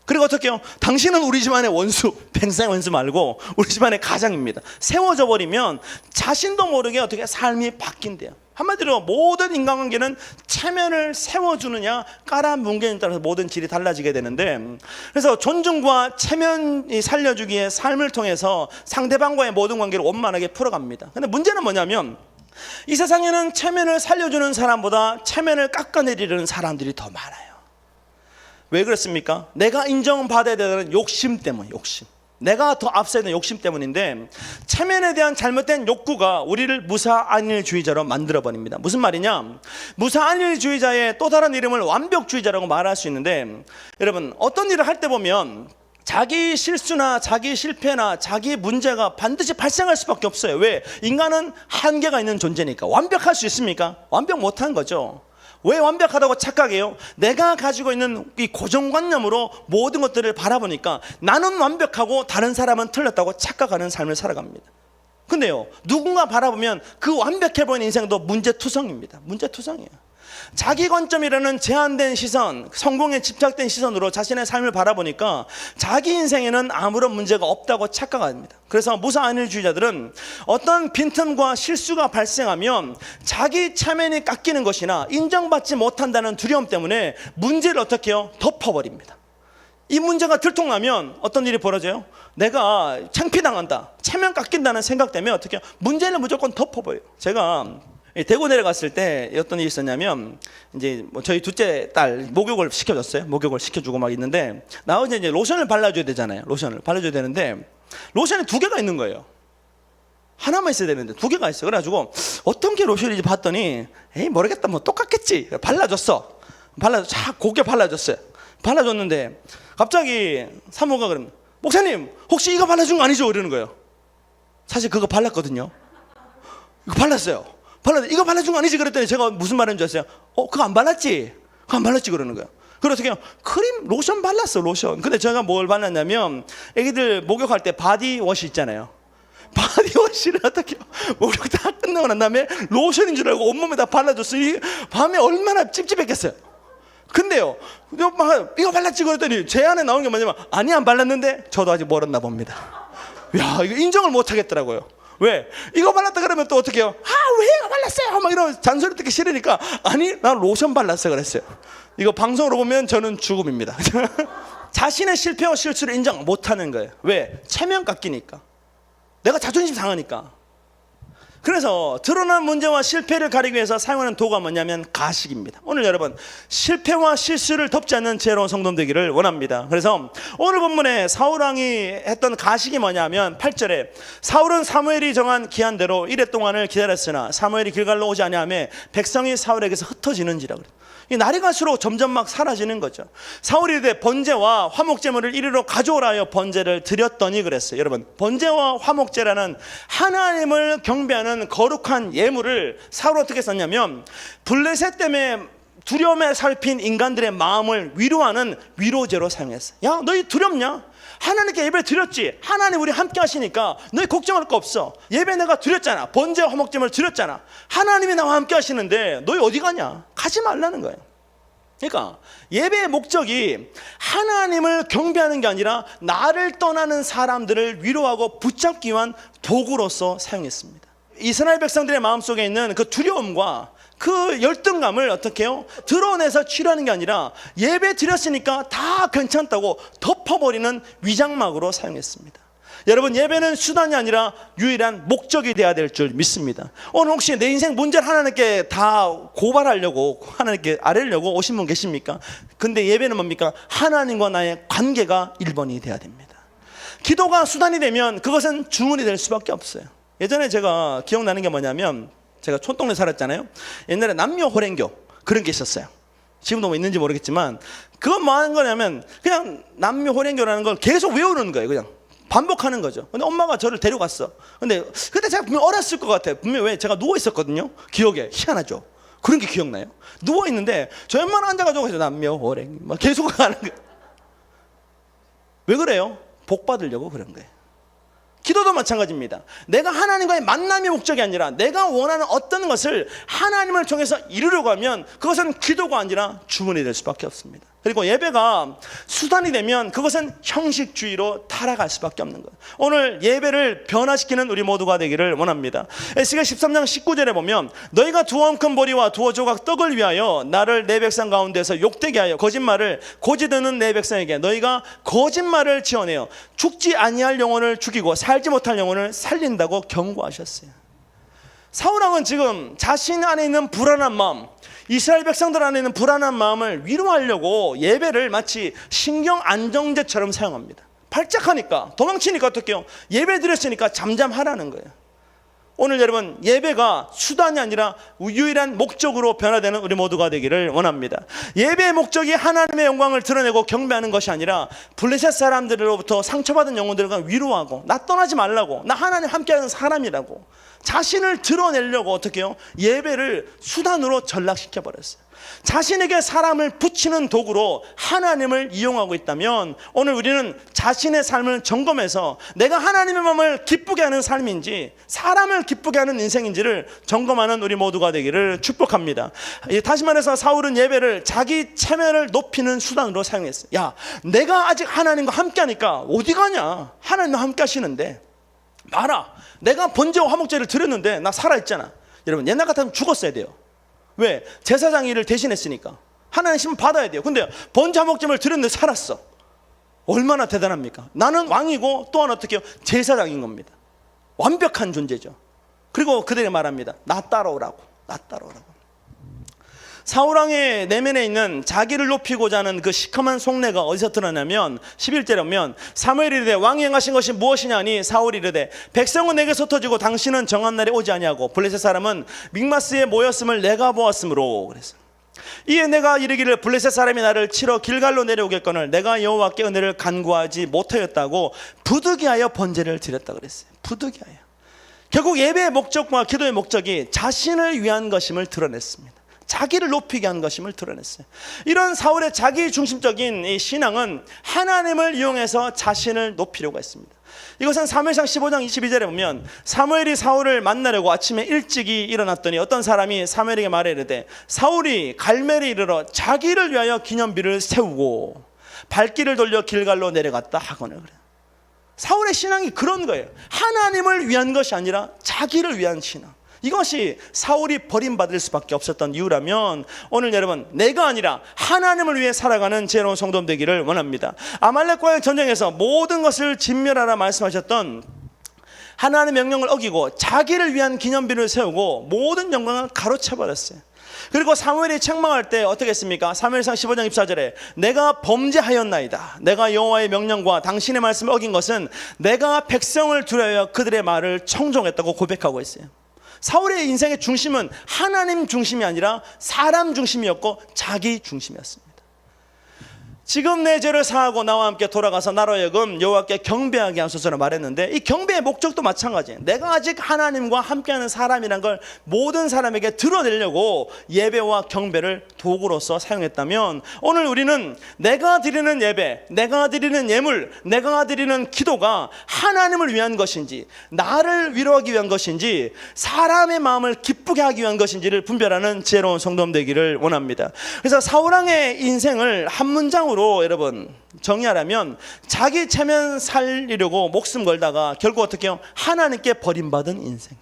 그리고 어떻게 해요? 당신은 우리 집안의 원수, 뱅상의 원수 말고 우리 집안의 가장입니다. 세워져 버리면 자신도 모르게 어떻게 삶이 바뀐대요. 한마디로 모든 인간관계는 체면을 세워주느냐 깔아뭉개느냐에 따라서 모든 질이 달라지게 되는데, 그래서 존중과 체면이 살려주기의 삶을 통해서 상대방과의 모든 관계를 원만하게 풀어갑니다. 근데 문제는 뭐냐면 이 세상에는 체면을 살려주는 사람보다 체면을 깎아내리려는 사람들이 더 많아요. 왜 그렇습니까? 내가 인정받아야 되는 욕심 때문에, 욕심. 내가 더 앞서야 되는 욕심 때문인데, 체면에 대한 잘못된 욕구가 우리를 무사안일주의자로 만들어버립니다. 무슨 말이냐? 무사안일주의자의 또 다른 이름을 완벽주의자라고 말할 수 있는데, 여러분 어떤 일을 할 때 보면 자기 실수나 자기 실패나 자기 문제가 반드시 발생할 수밖에 없어요. 왜? 인간은 한계가 있는 존재니까. 완벽할 수 있습니까? 완벽 못한 거죠. 왜 완벽하다고 착각해요? 내가 가지고 있는 이 고정관념으로 모든 것들을 바라보니까 나는 완벽하고 다른 사람은 틀렸다고 착각하는 삶을 살아갑니다. 근데요, 누군가 바라보면 그 완벽해 보이는 인생도 문제투성입니다. 문제투성이에요. 자기 관점이라는 제한된 시선, 성공에 집착된 시선으로 자신의 삶을 바라보니까 자기 인생에는 아무런 문제가 없다고 착각합니다. 그래서 무사안일주의자들은 어떤 빈틈과 실수가 발생하면 자기 체면이 깎이는 것이나 인정받지 못한다는 두려움 때문에 문제를 어떻게 해요? 덮어버립니다. 이 문제가 들통나면 어떤 일이 벌어져요? 내가 창피당한다, 체면 깎인다는 생각 때문에 어떻게 해요? 문제를 무조건 덮어버려요. 제가 대구 내려갔을 때 어떤 일이 있었냐면, 이제 뭐 저희 둘째 딸 목욕을 시켜줬어요. 목욕을 시켜주고 막 있는데, 나머지 이제 로션을 발라줘야 되잖아요. 로션을 발라줘야 되는데, 로션이 2개가 있는 거예요. 하나만 있어야 되는데 2개가 있어요. 그래가지고 어떤 게 로션인지 봤더니, 에이 모르겠다, 뭐 똑같겠지. 발라줬어. 곱게 발라줬어요. 발라줬는데 갑자기 사모가 그러면, 목사님 혹시 이거 발라준 거 아니죠? 이러는 거예요. 사실 그거 발랐거든요. 이거 발랐어요. 이거 발라준 거 아니지? 그랬더니 제가 무슨 말인 줄 아세요? 그거 안 발랐지? 그거 안 발랐지? 그러는 거예요. 그래서 그냥 크림, 로션 발랐어, 로션. 근데 제가 뭘 발랐냐면, 애기들 목욕할 때 바디워시 있잖아요. 바디워시를 어떻게 목욕 다 끝나고 난 다음에 로션인 줄 알고 온몸에다 발라줬으니 밤에 얼마나 찝찝했겠어요. 근데요, 이거 발랐지? 그랬더니 제 안에 나온 게 뭐냐면, 아니 안 발랐는데 저도 아직 멀었나 봅니다. 야, 이거 인정을 못 하겠더라고요. 왜? 이거 발랐다 그러면 또 어떻게 해요? 왜 이거 발랐어요? 막 이런 잔소리 듣기 싫으니까, 아니 난 로션 발랐어 그랬어요. 이거 방송으로 보면 저는 죽음입니다. 자신의 실패와 실수를 인정 못하는 거예요. 왜? 체면 깎이니까, 내가 자존심 상하니까. 그래서 드러난 문제와 실패를 가리기 위해서 사용하는 도구가 뭐냐면 가식입니다. 오늘 여러분, 실패와 실수를 덮지 않는 지혜로운 성도 되기를 원합니다. 그래서 오늘 본문에 사울왕이 했던 가식이 뭐냐면 8절에 사울은 사무엘이 정한 기한대로 이레 동안을 기다렸으나 사무엘이 길갈로 오지 아니하매 백성이 사울에게서 흩어지는지라 그래요. 이 날이 갈수록 점점 막 사라지는 거죠. 사울이 이르되 번제와 화목제물을 이리로 가져오라 하여 번제를 드렸더니 그랬어요. 여러분, 번제와 화목제라는 하나님을 경배하는 거룩한 예물을 사울은 어떻게 썼냐면, 블레셋 때문에 두려움에 살핀 인간들의 마음을 위로하는 위로제로 사용했어요. 야, 너희 두렵냐? 하나님께 예배 드렸지. 하나님 우리 함께 하시니까 너희 걱정할 거 없어. 예배 내가 드렸잖아. 번제와 화목제물을 드렸잖아. 하나님이 나와 함께 하시는데 너희 어디 가냐? 가지 말라는 거예요. 그러니까 예배의 목적이 하나님을 경배하는 게 아니라 나를 떠나는 사람들을 위로하고 붙잡기 위한 도구로서 사용했습니다. 이스라엘 백성들의 마음속에 있는 그 두려움과 그 열등감을 어떻게 해요? 드러내서 치료하는 게 아니라 예배 드렸으니까 다 괜찮다고 덮어버리는 위장막으로 사용했습니다. 여러분, 예배는 수단이 아니라 유일한 목적이 되어야 될 줄 믿습니다. 오늘 혹시 내 인생 문제를 하나님께 다 고발하려고, 하나님께 아뢰려고 오신 분 계십니까? 근데 예배는 뭡니까? 하나님과 나의 관계가 1번이 되어야 됩니다. 기도가 수단이 되면 그것은 주문이 될 수밖에 없어요. 예전에 제가 기억나는 게 뭐냐면, 제가 촌동네 살았잖아요. 옛날에 남녀 호랭교 그런 게 있었어요. 지금도 뭐 있는지 모르겠지만, 그건 뭐 하는 거냐면 그냥 남녀 호랭교라는 걸 계속 외우는 거예요. 그냥 반복하는 거죠. 근데 엄마가 저를 데려갔어. 근데 그때 제가 분명 어렸을 것 같아요. 분명. 왜? 제가 누워 있었거든요. 기억에 희한하죠. 그런 게 기억나요. 누워 있는데 저 엄마는 앉아가지고 남녀 호랭 막 계속 하는 거예요. 왜 그래요? 복 받으려고 그런 거예요. 기도도 마찬가지입니다. 내가 하나님과의 만남이 목적이 아니라 내가 원하는 어떤 것을 하나님을 통해서 이루려고 하면 그것은 기도가 아니라 주문이 될 수밖에 없습니다. 그리고 예배가 수단이 되면 그것은 형식주의로 타락할 수밖에 없는 거예요. 오늘 예배를 변화시키는 우리 모두가 되기를 원합니다. 에스겔 13장 19절에 보면, 너희가 두 엉큼 보리와 두 조각 떡을 위하여 나를 내 백성 가운데서 욕되게 하여 거짓말을 고지드는 내 백성에게 너희가 거짓말을 지어내어 죽지 아니할 영혼을 죽이고 살지 못할 영혼을 살린다고 경고하셨어요. 사울왕은 지금 자신 안에 있는 불안한 마음, 이스라엘 백성들 안에 있는 불안한 마음을 위로하려고 예배를 마치 신경 안정제처럼 사용합니다. 발작하니까, 도망치니까 어떡해요? 예배 드렸으니까 잠잠하라는 거예요. 오늘 여러분, 예배가 수단이 아니라 유일한 목적으로 변화되는 우리 모두가 되기를 원합니다. 예배의 목적이 하나님의 영광을 드러내고 경배하는 것이 아니라 블레셋 사람들로부터 상처받은 영혼들과 위로하고 나 떠나지 말라고, 나 하나님 함께하는 사람이라고 자신을 드러내려고 어떻게 해요? 예배를 수단으로 전락시켜버렸어요. 자신에게 사람을 붙이는 도구로 하나님을 이용하고 있다면 오늘 우리는 자신의 삶을 점검해서 내가 하나님의 마음을 기쁘게 하는 삶인지 사람을 기쁘게 하는 인생인지를 점검하는 우리 모두가 되기를 축복합니다. 다시 말해서 사울은 예배를 자기 체면을 높이는 수단으로 사용했어요. 야, 내가 아직 하나님과 함께하니까 어디 가냐? 하나님과 함께 하시는데 봐라, 내가 번제와 화목제를 드렸는데 나 살아있잖아. 여러분, 옛날 같으면 죽었어야 돼요. 왜? 제사장 일을 대신했으니까 하나님 심은 받아야 돼요. 근데 번제 화목제를 드렸는데 살았어. 얼마나 대단합니까? 나는 왕이고 또한 어떻게 해요? 제사장인 겁니다. 완벽한 존재죠. 그리고 그들이 말합니다. 나 따라오라고. 나 따라오라고. 사울왕의 내면에 있는 자기를 높이고자 하는 그 시커먼 속내가 어디서 드러나면 11절에 보면 사무엘이 이르되 왕이 행하신 것이 무엇이냐니 사울이 이르되 백성은 내게서 터지고 당신은 정한 날에 오지 아니하고 블레셋 사람은 믹마스에 모였음을 내가 보았으므로. 그래서 이에 내가 이르기를 블레셋 사람이 나를 치러 길갈로 내려오겠거늘 내가 여호와께 은혜를 간구하지 못하였다고 부득이하여 번제를 드렸다 그랬어요. 부득이하여. 결국 예배의 목적과 기도의 목적이 자신을 위한 것임을 드러냈습니다. 자기를 높이게 한 것임을 드러냈어요. 이런 사울의 자기 중심적인 이 신앙은 하나님을 이용해서 자신을 높이려고 했습니다. 이것은 사무엘상 15장 22절에 보면 사무엘이 사울을 만나려고 아침에 일찍이 일어났더니 어떤 사람이 사무엘에게 말해 이르되 사울이 갈멜에 이르러 자기를 위하여 기념비를 세우고 발길을 돌려 길갈로 내려갔다 하거늘. 사울의 신앙이 그런 거예요. 하나님을 위한 것이 아니라 자기를 위한 신앙. 이것이 사울이 버림받을 수밖에 없었던 이유라면 오늘 여러분, 내가 아니라 하나님을 위해 살아가는 지혜로운 성도 되기를 원합니다. 아말렉과의 전쟁에서 모든 것을 진멸하라 말씀하셨던 하나님의 명령을 어기고 자기를 위한 기념비를 세우고 모든 영광을 가로채버렸어요. 그리고 사무엘이 책망할 때 어떻게 했습니까? 사무엘상 15장 24절에 내가 범죄하였나이다. 내가 여호와의 명령과 당신의 말씀을 어긴 것은 내가 백성을 두려워 그들의 말을 청종했다고 고백하고 있어요. 사울의 인생의 중심은 하나님 중심이 아니라 사람 중심이었고 자기 중심이었습니다. 지금 내 죄를 사하고 나와 함께 돌아가서 나로 하여금 여호와께 경배하게 하소서라 말했는데 이 경배의 목적도 마찬가지예요. 내가 아직 하나님과 함께하는 사람이란 걸 모든 사람에게 드러내려고 예배와 경배를 도구로서 사용했다면 오늘 우리는 내가 드리는 예배, 내가 드리는 예물, 내가 드리는 기도가 하나님을 위한 것인지 나를 위로하기 위한 것인지 사람의 마음을 기쁘게 하기 위한 것인지를 분별하는 지혜로운 성도 되기를 원합니다. 그래서 사울왕의 인생을 한 문장으로 여러분 정의하라면 자기 체면 살리려고 목숨 걸다가 결국 어떻게 해요? 하나님께 버림받은 인생.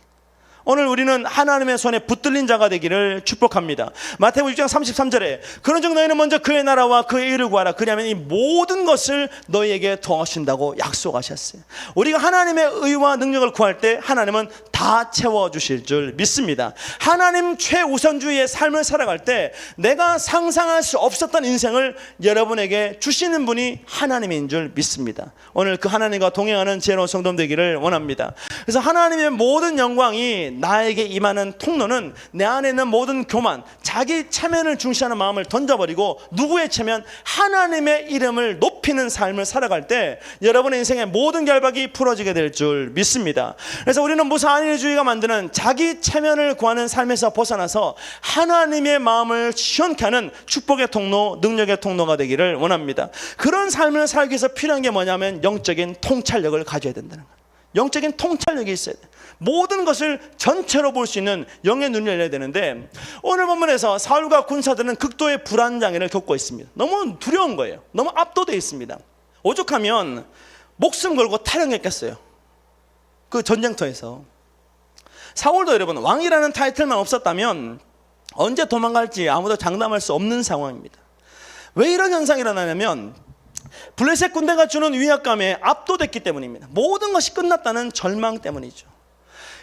오늘 우리는 하나님의 손에 붙들린 자가 되기를 축복합니다. 마태복음 6장 33절에 그런즉 너희는 먼저 그의 나라와 그의 의를 구하라. 그리하면 이 모든 것을 너희에게 더하신다고 약속하셨어요. 우리가 하나님의 의와 능력을 구할 때 하나님은 다 채워주실 줄 믿습니다. 하나님 최우선주의의 삶을 살아갈 때 내가 상상할 수 없었던 인생을 여러분에게 주시는 분이 하나님인 줄 믿습니다. 오늘 그 하나님과 동행하는 지혜로운 성도 되기를 원합니다. 그래서 하나님의 모든 영광이 나에게 임하는 통로는 내 안에 있는 모든 교만, 자기 체면을 중시하는 마음을 던져버리고 누구의 체면? 하나님의 이름을 높이는 삶을 살아갈 때 여러분의 인생의 모든 결박이 풀어지게 될 줄 믿습니다. 그래서 우리는 무사 안일주의가 만드는 자기 체면을 구하는 삶에서 벗어나서 하나님의 마음을 시원케 하는 축복의 통로, 능력의 통로가 되기를 원합니다. 그런 삶을 살기 위해서 필요한 게 뭐냐면 영적인 통찰력을 가져야 된다는 거예요. 영적인 통찰력이 있어야 돼요. 모든 것을 전체로 볼 수 있는 영의 눈을 열려야 되는데 오늘 본문에서 사울과 군사들은 극도의 불안장애를 겪고 있습니다. 너무 두려운 거예요. 너무 압도되어 있습니다. 오죽하면 목숨 걸고 탈영했겠어요. 그 전쟁터에서. 사울도 여러분 왕이라는 타이틀만 없었다면 언제 도망갈지 아무도 장담할 수 없는 상황입니다. 왜 이런 현상이 일어나냐면 블레셋 군대가 주는 위압감에 압도됐기 때문입니다. 모든 것이 끝났다는 절망 때문이죠.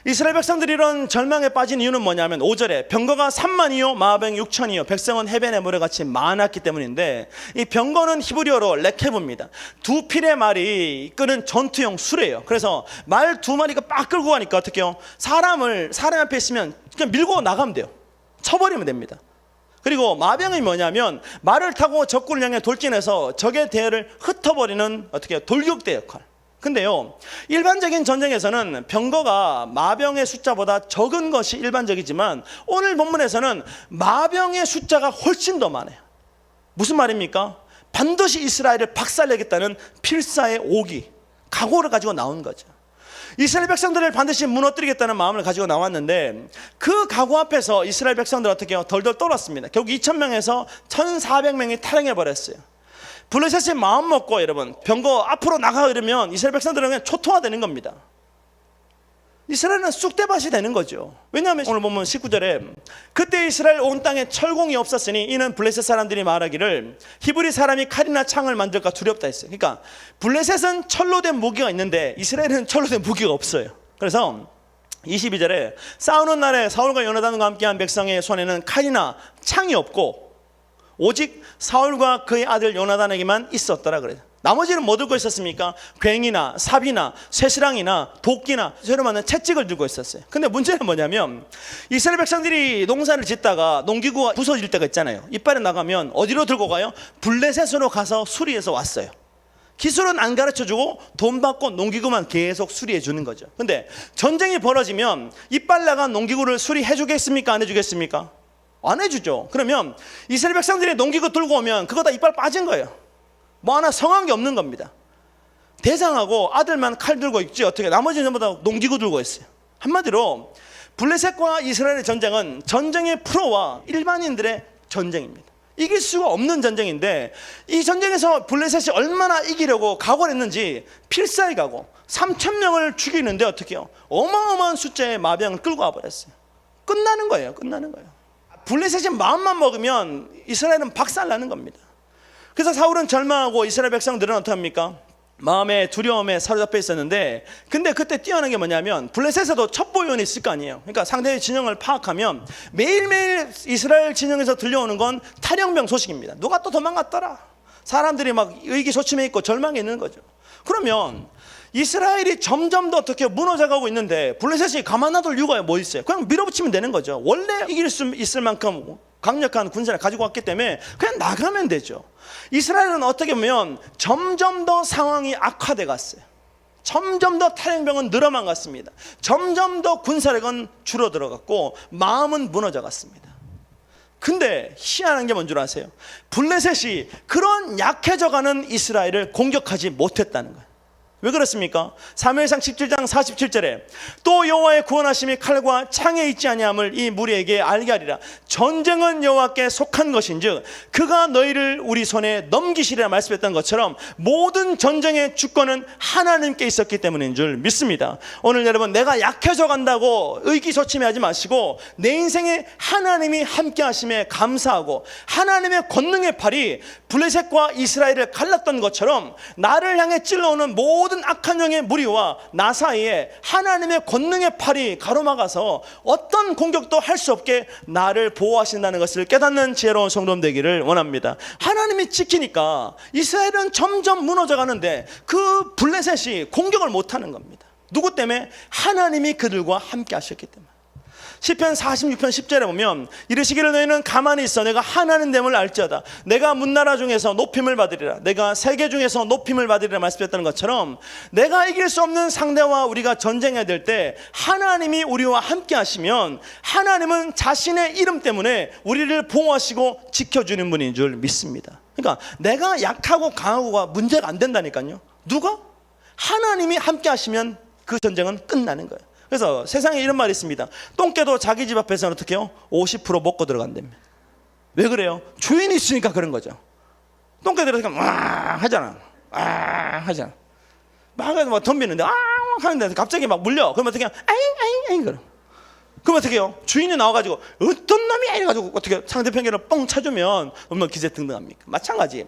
이스라엘 백성들이 이런 절망에 빠진 이유는 뭐냐면 5절에 병거가 3만이요 마병 6천이요 백성은 해변의 모래같이 많았기 때문인데, 이 병거는 히브리어로 레케브입니다. 두 필의 말이 이끄는 전투용 수레예요. 그래서 말 두 마리가 빡 끌고 가니까 어떻게 해요? 사람 앞에 있으면 그냥 밀고 나가면 돼요. 쳐버리면 됩니다. 그리고 마병이 뭐냐면 말을 타고 적군을 향해 돌진해서 적의 대열을 흩어버리는 어떻게 해요? 돌격대 역할. 근데요, 일반적인 전쟁에서는 병거가 마병의 숫자보다 적은 것이 일반적이지만 오늘 본문에서는 마병의 숫자가 훨씬 더 많아요. 무슨 말입니까? 반드시 이스라엘을 박살내겠다는 필사의 오기, 각오를 가지고 나온 거죠. 이스라엘 백성들을 반드시 무너뜨리겠다는 마음을 가지고 나왔는데, 그 각오 앞에서 이스라엘 백성들은 어떻게 해요? 덜덜 떨었습니다. 결국 2,000명에서 1,400명이 탈행해버렸어요. 블레셋이 마음 먹고 여러분 병거 앞으로 나가 이러면 이스라엘 백성들은 그냥 초토화되는 겁니다. 이스라엘은 쑥대밭이 되는 거죠. 왜냐하면 오늘 보면 19절에 그때 이스라엘 온 땅에 철공이 없었으니 이는 블레셋 사람들이 말하기를 히브리 사람이 칼이나 창을 만들까 두렵다 했어요. 그러니까 블레셋은 철로 된 무기가 있는데 이스라엘은 철로 된 무기가 없어요. 그래서 22절에 싸우는 날에 사울과 요나단과 함께한 백성의 손에는 칼이나 창이 없고 오직 사울과 그의 아들 요나단에게만 있었더라 그래요. 나머지는 뭐 들고 있었습니까? 괭이나 삽이나 쇠시랑이나 도끼나 저런 많은 채찍을 들고 있었어요. 근데 문제는 뭐냐면 이스라엘 백성들이 농사를 짓다가 농기구가 부서질 때가 있잖아요. 이빨에 나가면 어디로 들고 가요? 블레셋으로 가서 수리해서 왔어요. 기술은 안 가르쳐주고 돈 받고 농기구만 계속 수리해 주는 거죠. 근데 전쟁이 벌어지면 이빨 나간 농기구를 수리해 주겠습니까? 안 해주겠습니까? 안 해주죠. 그러면 이스라엘 백성들이 농기구 들고 오면 그거 다 이빨 빠진 거예요. 뭐 하나 성한 게 없는 겁니다. 대장하고 아들만 칼 들고 있지 어떻게 나머지는 전부 다 농기구 들고 있어요. 한마디로 블레셋과 이스라엘의 전쟁은 전쟁의 프로와 일반인들의 전쟁입니다. 이길 수가 없는 전쟁인데 이 전쟁에서 블레셋이 얼마나 이기려고 각오를 했는지 필사의 각오 3,000명을 죽이는데 어떻게 해요? 어마어마한 숫자의 마병을 끌고 와버렸어요. 끝나는 거예요. 끝나는 거예요. 블레셋이 마음만 먹으면 이스라엘은 박살나는 겁니다. 그래서 사울은 절망하고 이스라엘 백성들은 어떡합니까? 마음의 두려움에 사로잡혀 있었는데, 근데 그때 뛰어난 게 뭐냐면 블레셋에도 첩보위원이 있을 거 아니에요. 그러니까 상대의 진영을 파악하면 매일매일 이스라엘 진영에서 들려오는 건 탈영병 소식입니다. 누가 또 도망갔더라. 사람들이 막 의기소침해 있고 절망해 있는 거죠. 그러면 이스라엘이 점점 더 어떻게 무너져가고 있는데 블레셋이 가만 놔둘 이유가 뭐 있어요? 그냥 밀어붙이면 되는 거죠. 원래 이길 수 있을 만큼 강력한 군사를 가지고 왔기 때문에 그냥 나가면 되죠. 이스라엘은 어떻게 보면 점점 더 상황이 악화돼 갔어요. 점점 더 탈영병은 늘어만 갔습니다. 점점 더 군사력은 줄어들어 갔고 마음은 무너져 갔습니다. 근데 희한한 게 뭔 줄 아세요? 블레셋이 그런 약해져가는 이스라엘을 공격하지 못했다는 거예요. 왜 그렇습니까? 사무엘상 17장 47절에 또 여호와의 구원하심이 칼과 창에 있지 아니함을 이 무리에게 알게 하리라. 전쟁은 여호와께 속한 것인즉 그가 너희를 우리 손에 넘기시리라 말씀했던 것처럼 모든 전쟁의 주권은 하나님께 있었기 때문인 줄 믿습니다. 오늘 여러분 내가 약해져 간다고 의기소침해하지 마시고 내 인생에 하나님이 함께 하심에 감사하고 하나님의 권능의 팔이 블레셋과 이스라엘을 갈랐던 것처럼 나를 향해 찔러오는 모든 악한 영의 무리와 나 사이에 하나님의 권능의 팔이 가로막아서 어떤 공격도 할 수 없게 나를 보호하신다는 것을 깨닫는 지혜로운 성도 되기를 원합니다. 하나님이 지키니까 이스라엘은 점점 무너져 가는데 그 블레셋이 공격을 못하는 겁니다. 누구 때문에? 하나님이 그들과 함께 하셨기 때문에. 시편 46편 10절에 보면 이르시기를 너희는 가만히 있어 내가 하나님 됨을 알지어다. 내가 문나라 중에서 높임을 받으리라. 내가 세계 중에서 높임을 받으리라 말씀했다는 것처럼 내가 이길 수 없는 상대와 우리가 전쟁해야 될 때 하나님이 우리와 함께 하시면 하나님은 자신의 이름 때문에 우리를 보호하시고 지켜주는 분인 줄 믿습니다. 그러니까 내가 약하고 강하고가 문제가 안 된다니까요. 누가? 하나님이 함께 하시면 그 전쟁은 끝나는 거예요. 그래서 세상에 이런 말이 있습니다. 똥개도 자기 집 앞에서는 어떻게 해요? 50% 먹고 들어간다며. 왜 그래요? 주인이 있으니까 그런 거죠. 똥개들이 이렇게 하잖아. 하잖아. 막 덤비는데 하는데 갑자기 막 물려. 그러면 어떻게 해요? 아잉 그럼. 그럼 어떻게 해요? 주인이 나와가지고 어떤 놈이야 이래가지고 어떻게 상대편에게 뻥 차주면 얼마나 기세등등합니까? 마찬가지,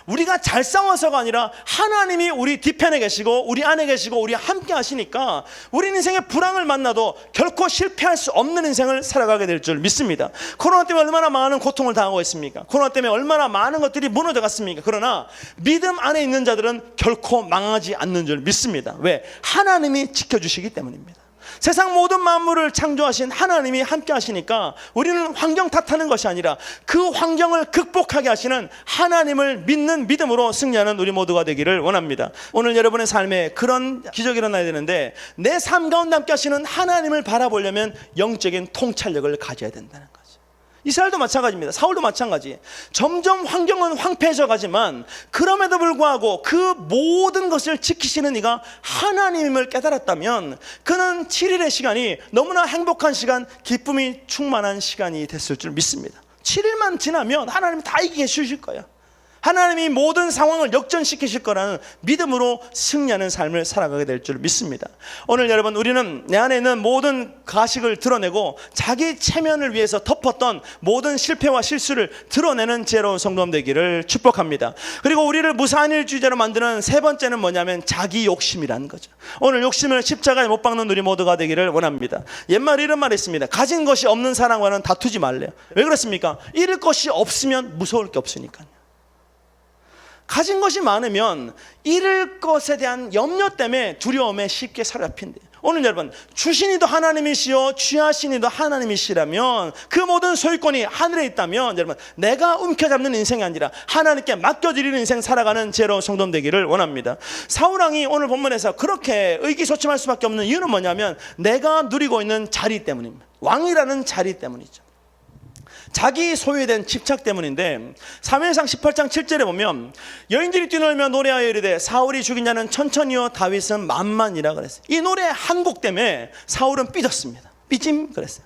우리가 잘 싸워서가 아니라 하나님이 우리 뒤편에 계시고 우리 안에 계시고 우리 함께 하시니까 우리 인생의 불황을 만나도 결코 실패할 수 없는 인생을 살아가게 될 줄 믿습니다. 코로나 때문에 얼마나 많은 고통을 당하고 있습니까? 코로나 때문에 얼마나 많은 것들이 무너져 갔습니까? 그러나 믿음 안에 있는 자들은 결코 망하지 않는 줄 믿습니다. 왜? 하나님이 지켜주시기 때문입니다. 세상 모든 만물을 창조하신 하나님이 함께 하시니까 우리는 환경 탓하는 것이 아니라 그 환경을 극복하게 하시는 하나님을 믿는 믿음으로 승리하는 우리 모두가 되기를 원합니다. 오늘 여러분의 삶에 그런 기적이 일어나야 되는데, 내 삶 가운데 함께 하시는 하나님을 바라보려면 영적인 통찰력을 가져야 된다는 거죠. 이스라엘도 마찬가지입니다. 사울도 마찬가지. 점점 환경은 황폐해져 가지만 그럼에도 불구하고 그 모든 것을 지키시는 이가 하나님임을 깨달았다면 그는 7일의 시간이 너무나 행복한 시간, 기쁨이 충만한 시간이 됐을 줄 믿습니다. 7일만 지나면 하나님이 다 이기게 해주실 거야. 하나님이 모든 상황을 역전시키실 거라는 믿음으로 승리하는 삶을 살아가게 될 줄 믿습니다. 오늘 여러분, 우리는 내 안에 있는 모든 가식을 드러내고 자기 체면을 위해서 덮었던 모든 실패와 실수를 드러내는 지혜로운 성도님 되기를 축복합니다. 그리고 우리를 무산일주의자로 만드는 세 번째는 뭐냐면 자기 욕심이라는 거죠. 오늘 욕심을 십자가에 못 박는 우리 모두가 되기를 원합니다. 옛말에 이런 말이 있습니다. 가진 것이 없는 사람과는 다투지 말래요. 왜 그렇습니까? 잃을 것이 없으면 무서울 게 없으니까요. 가진 것이 많으면 잃을 것에 대한 염려 때문에 두려움에 쉽게 사로잡힌대요. 오늘 여러분, 주신이도 하나님이시요 취하신이도 하나님이시라면 그 모든 소유권이 하늘에 있다면 여러분, 내가 움켜잡는 인생이 아니라 하나님께 맡겨드리는 인생 살아가는 지혜로운 성도님 되기를 원합니다. 사울왕이 오늘 본문에서 그렇게 의기소침할 수밖에 없는 이유는 뭐냐면 내가 누리고 있는 자리 때문입니다. 왕이라는 자리 때문이죠. 자기 소유에 대한 집착 때문인데, 사무엘상 18장 7절에 보면 여인들이 뛰놀며 노래하여 이르되 사울이 죽인 자는 천천히요 다윗은 만만이라 그랬어요. 이 노래 한 곡 때문에 사울은 삐졌습니다. 삐짐 그랬어요.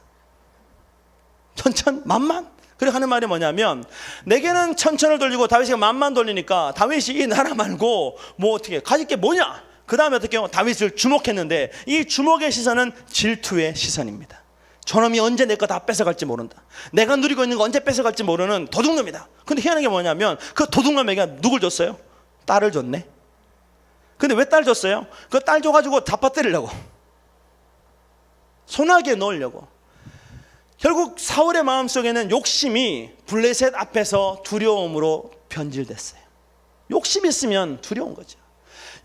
천천 만만. 그리고 하는 말이 뭐냐면, 내게는 천천을 돌리고 다윗이 만만 돌리니까 다윗이 이 나라 말고 뭐 어떻게 가질 게 뭐냐. 그 다음에 어떻게 다윗을 주목했는데, 이 주목의 시선은 질투의 시선입니다. 저놈이 언제 내 거 다 뺏어갈지 모른다. 내가 누리고 있는 거 언제 뺏어갈지 모르는 도둑놈이다. 근데 희한한 게 뭐냐면 그 도둑놈에게 누굴 줬어요? 딸을 줬네. 근데 왜 딸 줬어요? 그 딸 줘가지고 잡아뜨리려고, 손아귀에 넣으려고. 결국 사울의 마음속에는 욕심이 블레셋 앞에서 두려움으로 변질됐어요. 욕심이 있으면 두려운 거죠.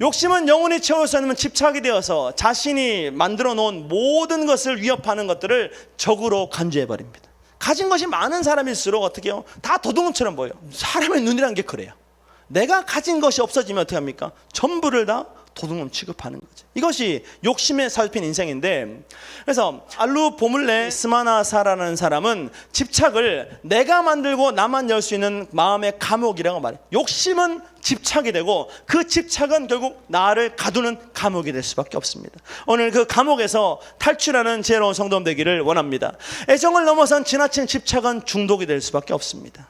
욕심은 영혼이 채울 수 없는 집착이 되어서 자신이 만들어 놓은 모든 것을 위협하는 것들을 적으로 간주해버립니다. 가진 것이 많은 사람일수록 어떻게 해요? 다 도둑놈처럼 보여요. 사람의 눈이라는 게 그래요. 내가 가진 것이 없어지면 어떻게 합니까? 전부를 다 도둑놈 취급하는 거죠. 이것이 욕심에 살핀 인생인데, 그래서 알루 보물레 스마나사라는 사람은 집착을 내가 만들고 나만 열 수 있는 마음의 감옥이라고 말해요. 욕심은 집착이 되고 그 집착은 결국 나를 가두는 감옥이 될 수밖에 없습니다. 오늘 그 감옥에서 탈출하는 지혜로운 성도님 되기를 원합니다. 애정을 넘어선 지나친 집착은 중독이 될 수밖에 없습니다.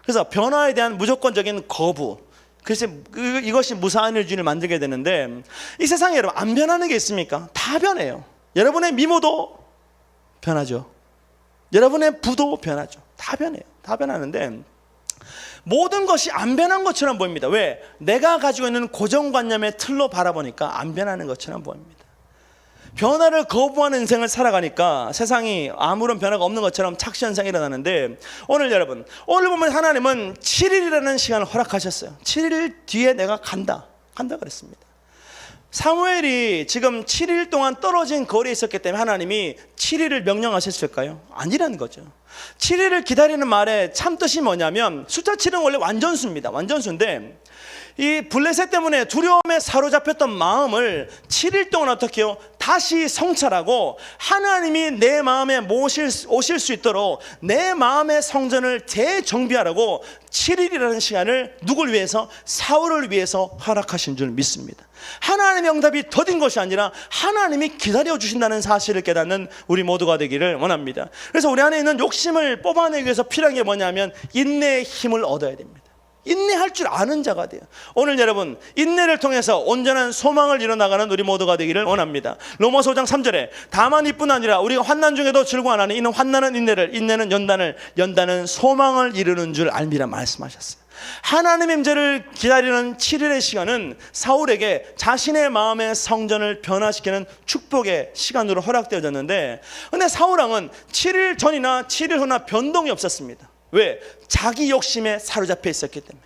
그래서 변화에 대한 무조건적인 거부, 그래서 이것이 무사한 일주일을 만들게 되는데, 이 세상에 여러분 안 변하는 게 있습니까? 다 변해요. 여러분의 미모도 변하죠. 여러분의 부도 변하죠. 다 변해요. 다 변하는데 모든 것이 안 변한 것처럼 보입니다. 왜? 내가 가지고 있는 고정관념의 틀로 바라보니까 안 변하는 것처럼 보입니다. 변화를 거부하는 인생을 살아가니까 세상이 아무런 변화가 없는 것처럼 착시현상이 일어나는데, 오늘 여러분, 오늘 보면 하나님은 7일이라는 시간을 허락하셨어요. 7일 뒤에 내가 간다 그랬습니다. 사무엘이 지금 7일 동안 떨어진 거리에 있었기 때문에 하나님이 7일을 명령하셨을까요? 아니라는 거죠. 7일을 기다리는 말의 참 뜻이 뭐냐면, 숫자 7은 원래 완전수입니다. 완전수인데 이 블레셋 때문에 두려움에 사로잡혔던 마음을 7일 동안 어떻게 해요? 다시 성찰하고 하나님이 내 마음에 오실 수 있도록 내 마음의 성전을 재정비하라고 7일이라는 시간을 누굴 위해서? 사울을 위해서 허락하신 줄 믿습니다. 하나님의 응답이 더딘 것이 아니라 하나님이 기다려주신다는 사실을 깨닫는 우리 모두가 되기를 원합니다. 그래서 우리 안에 있는 욕심을 뽑아내기 위해서 필요한 게 뭐냐면 인내의 힘을 얻어야 됩니다. 인내할 줄 아는 자가 돼요. 오늘 여러분 인내를 통해서 온전한 소망을 이뤄나가는 우리 모두가 되기를 원합니다. 로마서 5장 3절에 다만 이뿐 아니라 우리가 환난 중에도 즐거워하나니 이는 환난은 인내를, 인내는 연단을, 연단은 소망을 이루는 줄 알미라 말씀하셨어요. 하나님의 임재를 기다리는 7일의 시간은 사울에게 자신의 마음의 성전을 변화시키는 축복의 시간으로 허락되어졌는데, 근데 사울왕은 7일 전이나 7일 후나 변동이 없었습니다. 왜? 자기 욕심에 사로잡혀 있었기 때문에.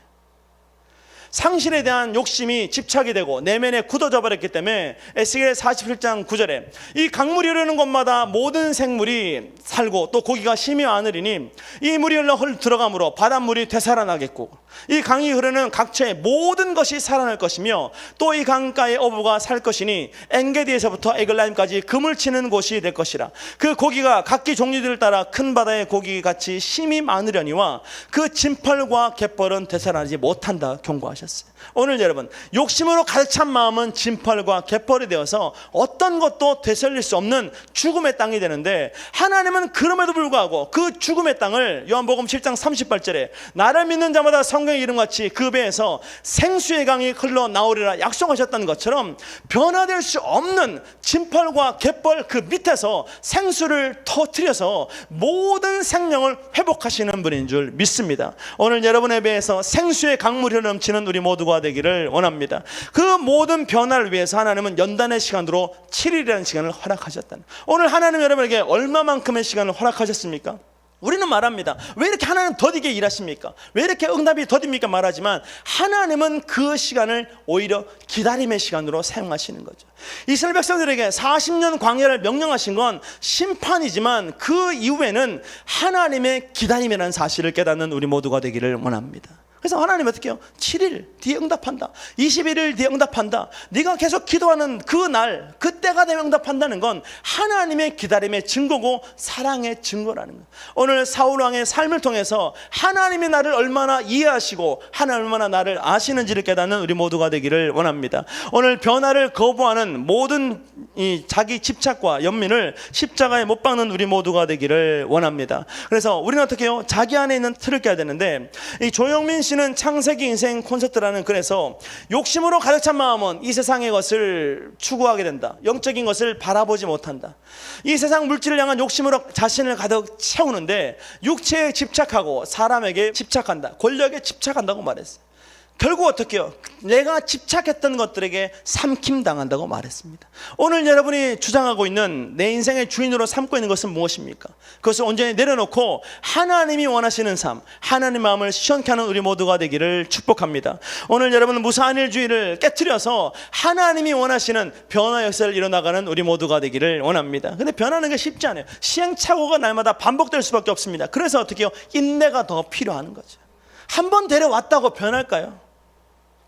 상실에 대한 욕심이 집착이 되고 내면에 굳어져 버렸기 때문에 에스겔 47장 9절에 이 강물이 흐르는 곳마다 모든 생물이 살고 또 고기가 심히 많으리니 이 물이 흘러 들어가므로 바닷물이 되살아나겠고 이 강이 흐르는 각처의 모든 것이 살아날 것이며 또 이 강가의 어부가 살 것이니 엔게디에서부터 에글라임까지 금을 치는 곳이 될 것이라. 그 고기가 각기 종류들을 따라 큰 바다의 고기같이 심히 많으려니와 그 진펄과 갯벌은 되살아나지 못한다 경고하셨어요. 오늘 여러분 욕심으로 가득 찬 마음은 진펄과 갯벌이 되어서 어떤 것도 되살릴 수 없는 죽음의 땅이 되는데, 하나님은 그럼에도 불구하고 그 죽음의 땅을 요한복음 7장 38절에 나를 믿는 자마다 성경의 이름같이 그 배에서 생수의 강이 흘러나오리라 약속하셨다는 것처럼 변화될 수 없는 진펄과 갯벌 그 밑에서 생수를 터뜨려서 모든 생명을 회복하시는 분인 줄 믿습니다. 오늘 여러분의 배에서 생수의 강물이 넘치는 우리 모두가 되기를 원합니다. 그 모든 변화를 위해서 하나님은 연단의 시간으로 7일이라는 시간을 허락하셨다는, 오늘 하나님 여러분에게 얼마만큼의 시간을 허락하셨습니까? 우리는 말합니다. 왜 이렇게 하나님 더디게 일하십니까? 왜 이렇게 응답이 더딥니까? 말하지만 하나님은 그 시간을 오히려 기다림의 시간으로 사용하시는 거죠. 이스라엘 백성들에게 40년 광야를 명령하신 건 심판이지만 그 이후에는 하나님의 기다림이라는 사실을 깨닫는 우리 모두가 되기를 원합니다. 그래서 하나님 어떻게 해요? 7일 뒤에 응답한다, 21일 뒤에 응답한다. 네가 계속 기도하는 그 날, 그때가 되면 응답한다는 건 하나님의 기다림의 증거고 사랑의 증거라는 거예요. 오늘 사울왕의 삶을 통해서 하나님이 나를 얼마나 이해하시고 하나님 얼마나 나를 아시는지를 깨닫는 우리 모두가 되기를 원합니다. 오늘 변화를 거부하는 모든 이 자기 집착과 연민을 십자가에 못 박는 우리 모두가 되기를 원합니다. 그래서 우리는 어떻게 해요? 자기 안에 있는 틀을 깨야 되는데, 이 조영민 씨는 창세기 인생 콘서트라는 글에서 욕심으로 가득 찬 마음은 이 세상의 것을 추구하게 된다, 영적인 것을 바라보지 못한다. 이 세상 물질을 향한 욕심으로 자신을 가득 채우는데 육체에 집착하고 사람에게 집착한다, 권력에 집착한다고 말했어요. 결국 어떻게 해요? 내가 집착했던 것들에게 삼킴당한다고 말했습니다. 오늘 여러분이 주장하고 있는 내 인생의 주인으로 삼고 있는 것은 무엇입니까? 그것을 온전히 내려놓고 하나님이 원하시는 삶, 하나님 마음을 시원케 하는 우리 모두가 되기를 축복합니다. 오늘 여러분은 무산일주의를 깨트려서 하나님이 원하시는 변화 역사를 이뤄나가는 우리 모두가 되기를 원합니다. 근데 변하는 게 쉽지 않아요. 시행착오가 날마다 반복될 수밖에 없습니다. 그래서 어떻게 해요? 인내가 더 필요한 거죠. 한 번 데려왔다고 변할까요?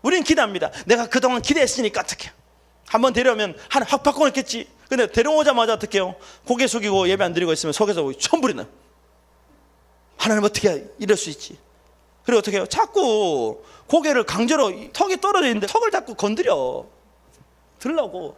우리는 기대합니다. 내가 그동안 기대했으니까 어떡해, 한번 데려오면 하나 확 바꿔놓겠지. 근데 데려오자마자 어떻게 해요? 고개 숙이고 예배 안 드리고 있으면 속에서 천불이 나요. 하나님 어떻게 이럴 수 있지? 그리고 어떻게 해요? 자꾸 고개를 강제로, 턱이 떨어져 있는데 턱을 자꾸 건드려 들라고.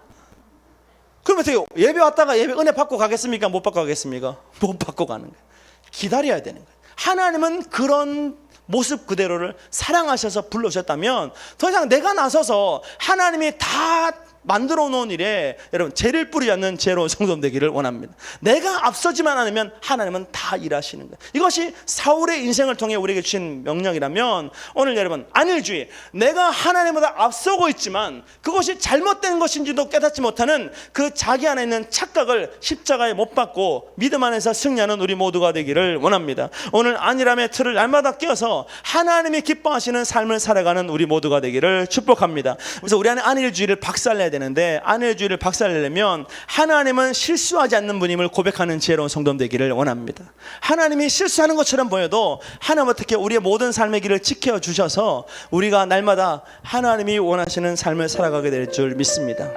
그러면 어떻게 해요? 예배 왔다가 예배 은혜 받고 가겠습니까? 못 받고 가겠습니까? 못 받고 가는 거예요. 기다려야 되는 거예요. 하나님은 그런 모습 그대로를 사랑하셔서 불러오셨다면 더 이상 내가 나서서 하나님이 다 만들어 놓은 일에 여러분 죄를 뿌리지 않는 죄로운 성도 되기를 원합니다. 내가 앞서지만 않으면 하나님은 다 일하시는 거예요. 이것이 사울의 인생을 통해 우리에게 주신 명령이라면, 오늘 여러분 안일주의, 내가 하나님보다 앞서고 있지만 그것이 잘못된 것인지도 깨닫지 못하는 그 자기 안에 있는 착각을 십자가에 못 박고 믿음 안에서 승리하는 우리 모두가 되기를 원합니다. 오늘 안일함의 틀을 날마다 끼워서 하나님이 기뻐하시는 삶을 살아가는 우리 모두가 되기를 축복합니다. 그래서 우리 안에 안일주의를 박살내야 되는데, 안일주의를 박살내려면 하나님은 실수하지 않는 분임을 고백하는 지혜로운 성도 되기를 원합니다. 하나님이 실수하는 것처럼 보여도 하나님 어떻게 우리의 모든 삶의 길을 지켜주셔서 우리가 날마다 하나님이 원하시는 삶을 살아가게 될 줄 믿습니다.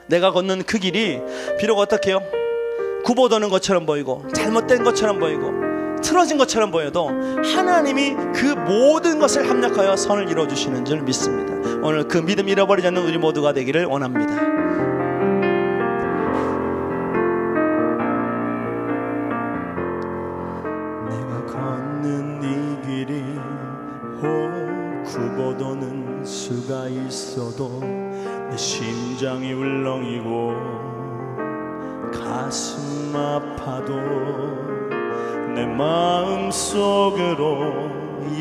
내가 걷는 그 길이 비록 어떻게 해요? 굽어도는 것처럼 보이고 잘못된 것처럼 보이고 틀어진 것처럼 보여도 하나님이 그 모든 것을 합력하여 선을 이루어주시는 줄 믿습니다. 오늘 그 믿음 잃어버리지 않는 우리 모두가 되기를 원합니다. 내가 걷는 이 길이 심장이 울렁이고 가슴 아파도 내 마음 속으로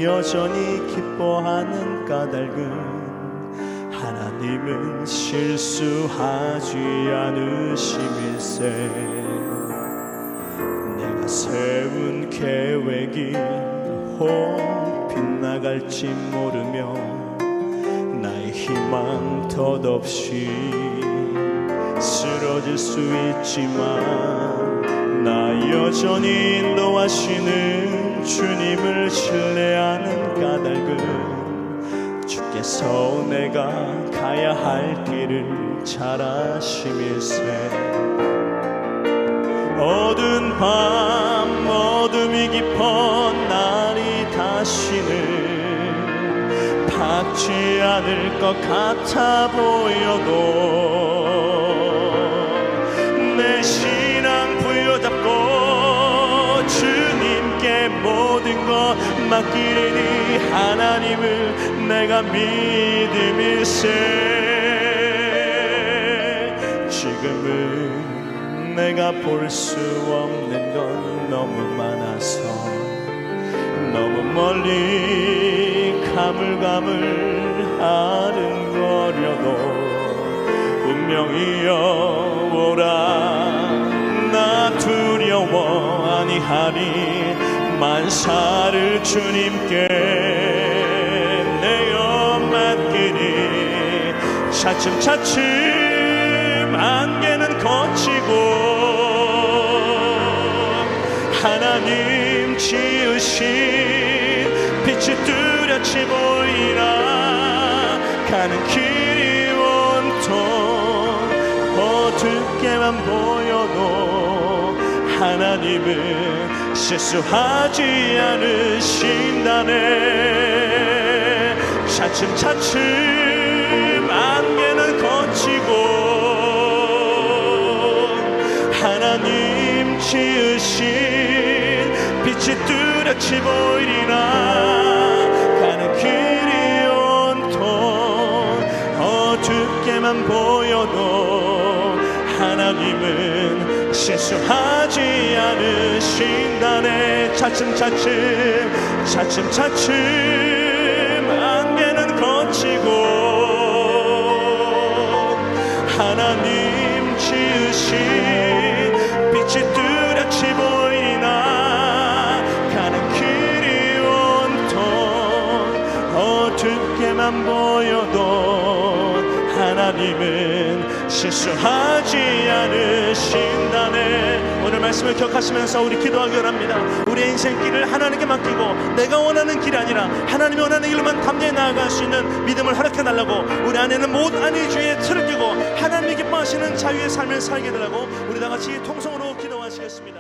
여전히 기뻐하는 까닭은 하나님은 실수하지 않으심일세. 내가 세운 계획이 혹 빗나갈지 모르며 나의 희망 덧없이 쓰러질 수 있지만 나 여전히 인도하시는 주님을 신뢰하는 까닭은 주께서 내가 가야 할 길을 잘 아심일세. 어두운 밤 어둠이 깊어 날이 다시는 밝지 않을 것 같아 보여도 내 신앙 부여잡고 주님께 모든 것 맡기리니 하나님을 내가 믿음일세. 지금은 내가 볼 수 없는 건 너무 많아서 너무 멀리 가물가물 아른거려도 운명이여 오라. 나 두려워 아니하니 만사를 주님께 내어 맡기니 차츰차츰 안개는 거치고 하나님 지으신 빛이 뚜렷이 보이라. 가는 길이 온통 어둡게만 보여도 하나님은 실수하지 않으신다네. 차츰차츰 안개는 거치고 하나님 지으신 빛이 뚜렷이 보이리라. 가는 길이 온통 어둡게만 보여도 하나님은 실수하지 않으신다네. 차츰차츰 안개는 거치고 하나님 지으신 빛이 뚜렷이 보이나. 가는 길이 온통 어둡게만 보여도 하나님은 실수하지 않으신다네. 오늘 말씀을 기억하시면서 우리 기도하기 원합니다. 우리의 인생길을 하나님께 맡기고 내가 원하는 길이 아니라 하나님이 원하는 길로만 담대히 나아갈 수 있는 믿음을 허락해달라고, 우리 안에는 모든 안위주의의 틀을 끼고 하나님이 기뻐하시는 자유의 삶을 살게 해달라고 우리 다같이 통성으로 기도하시겠습니다.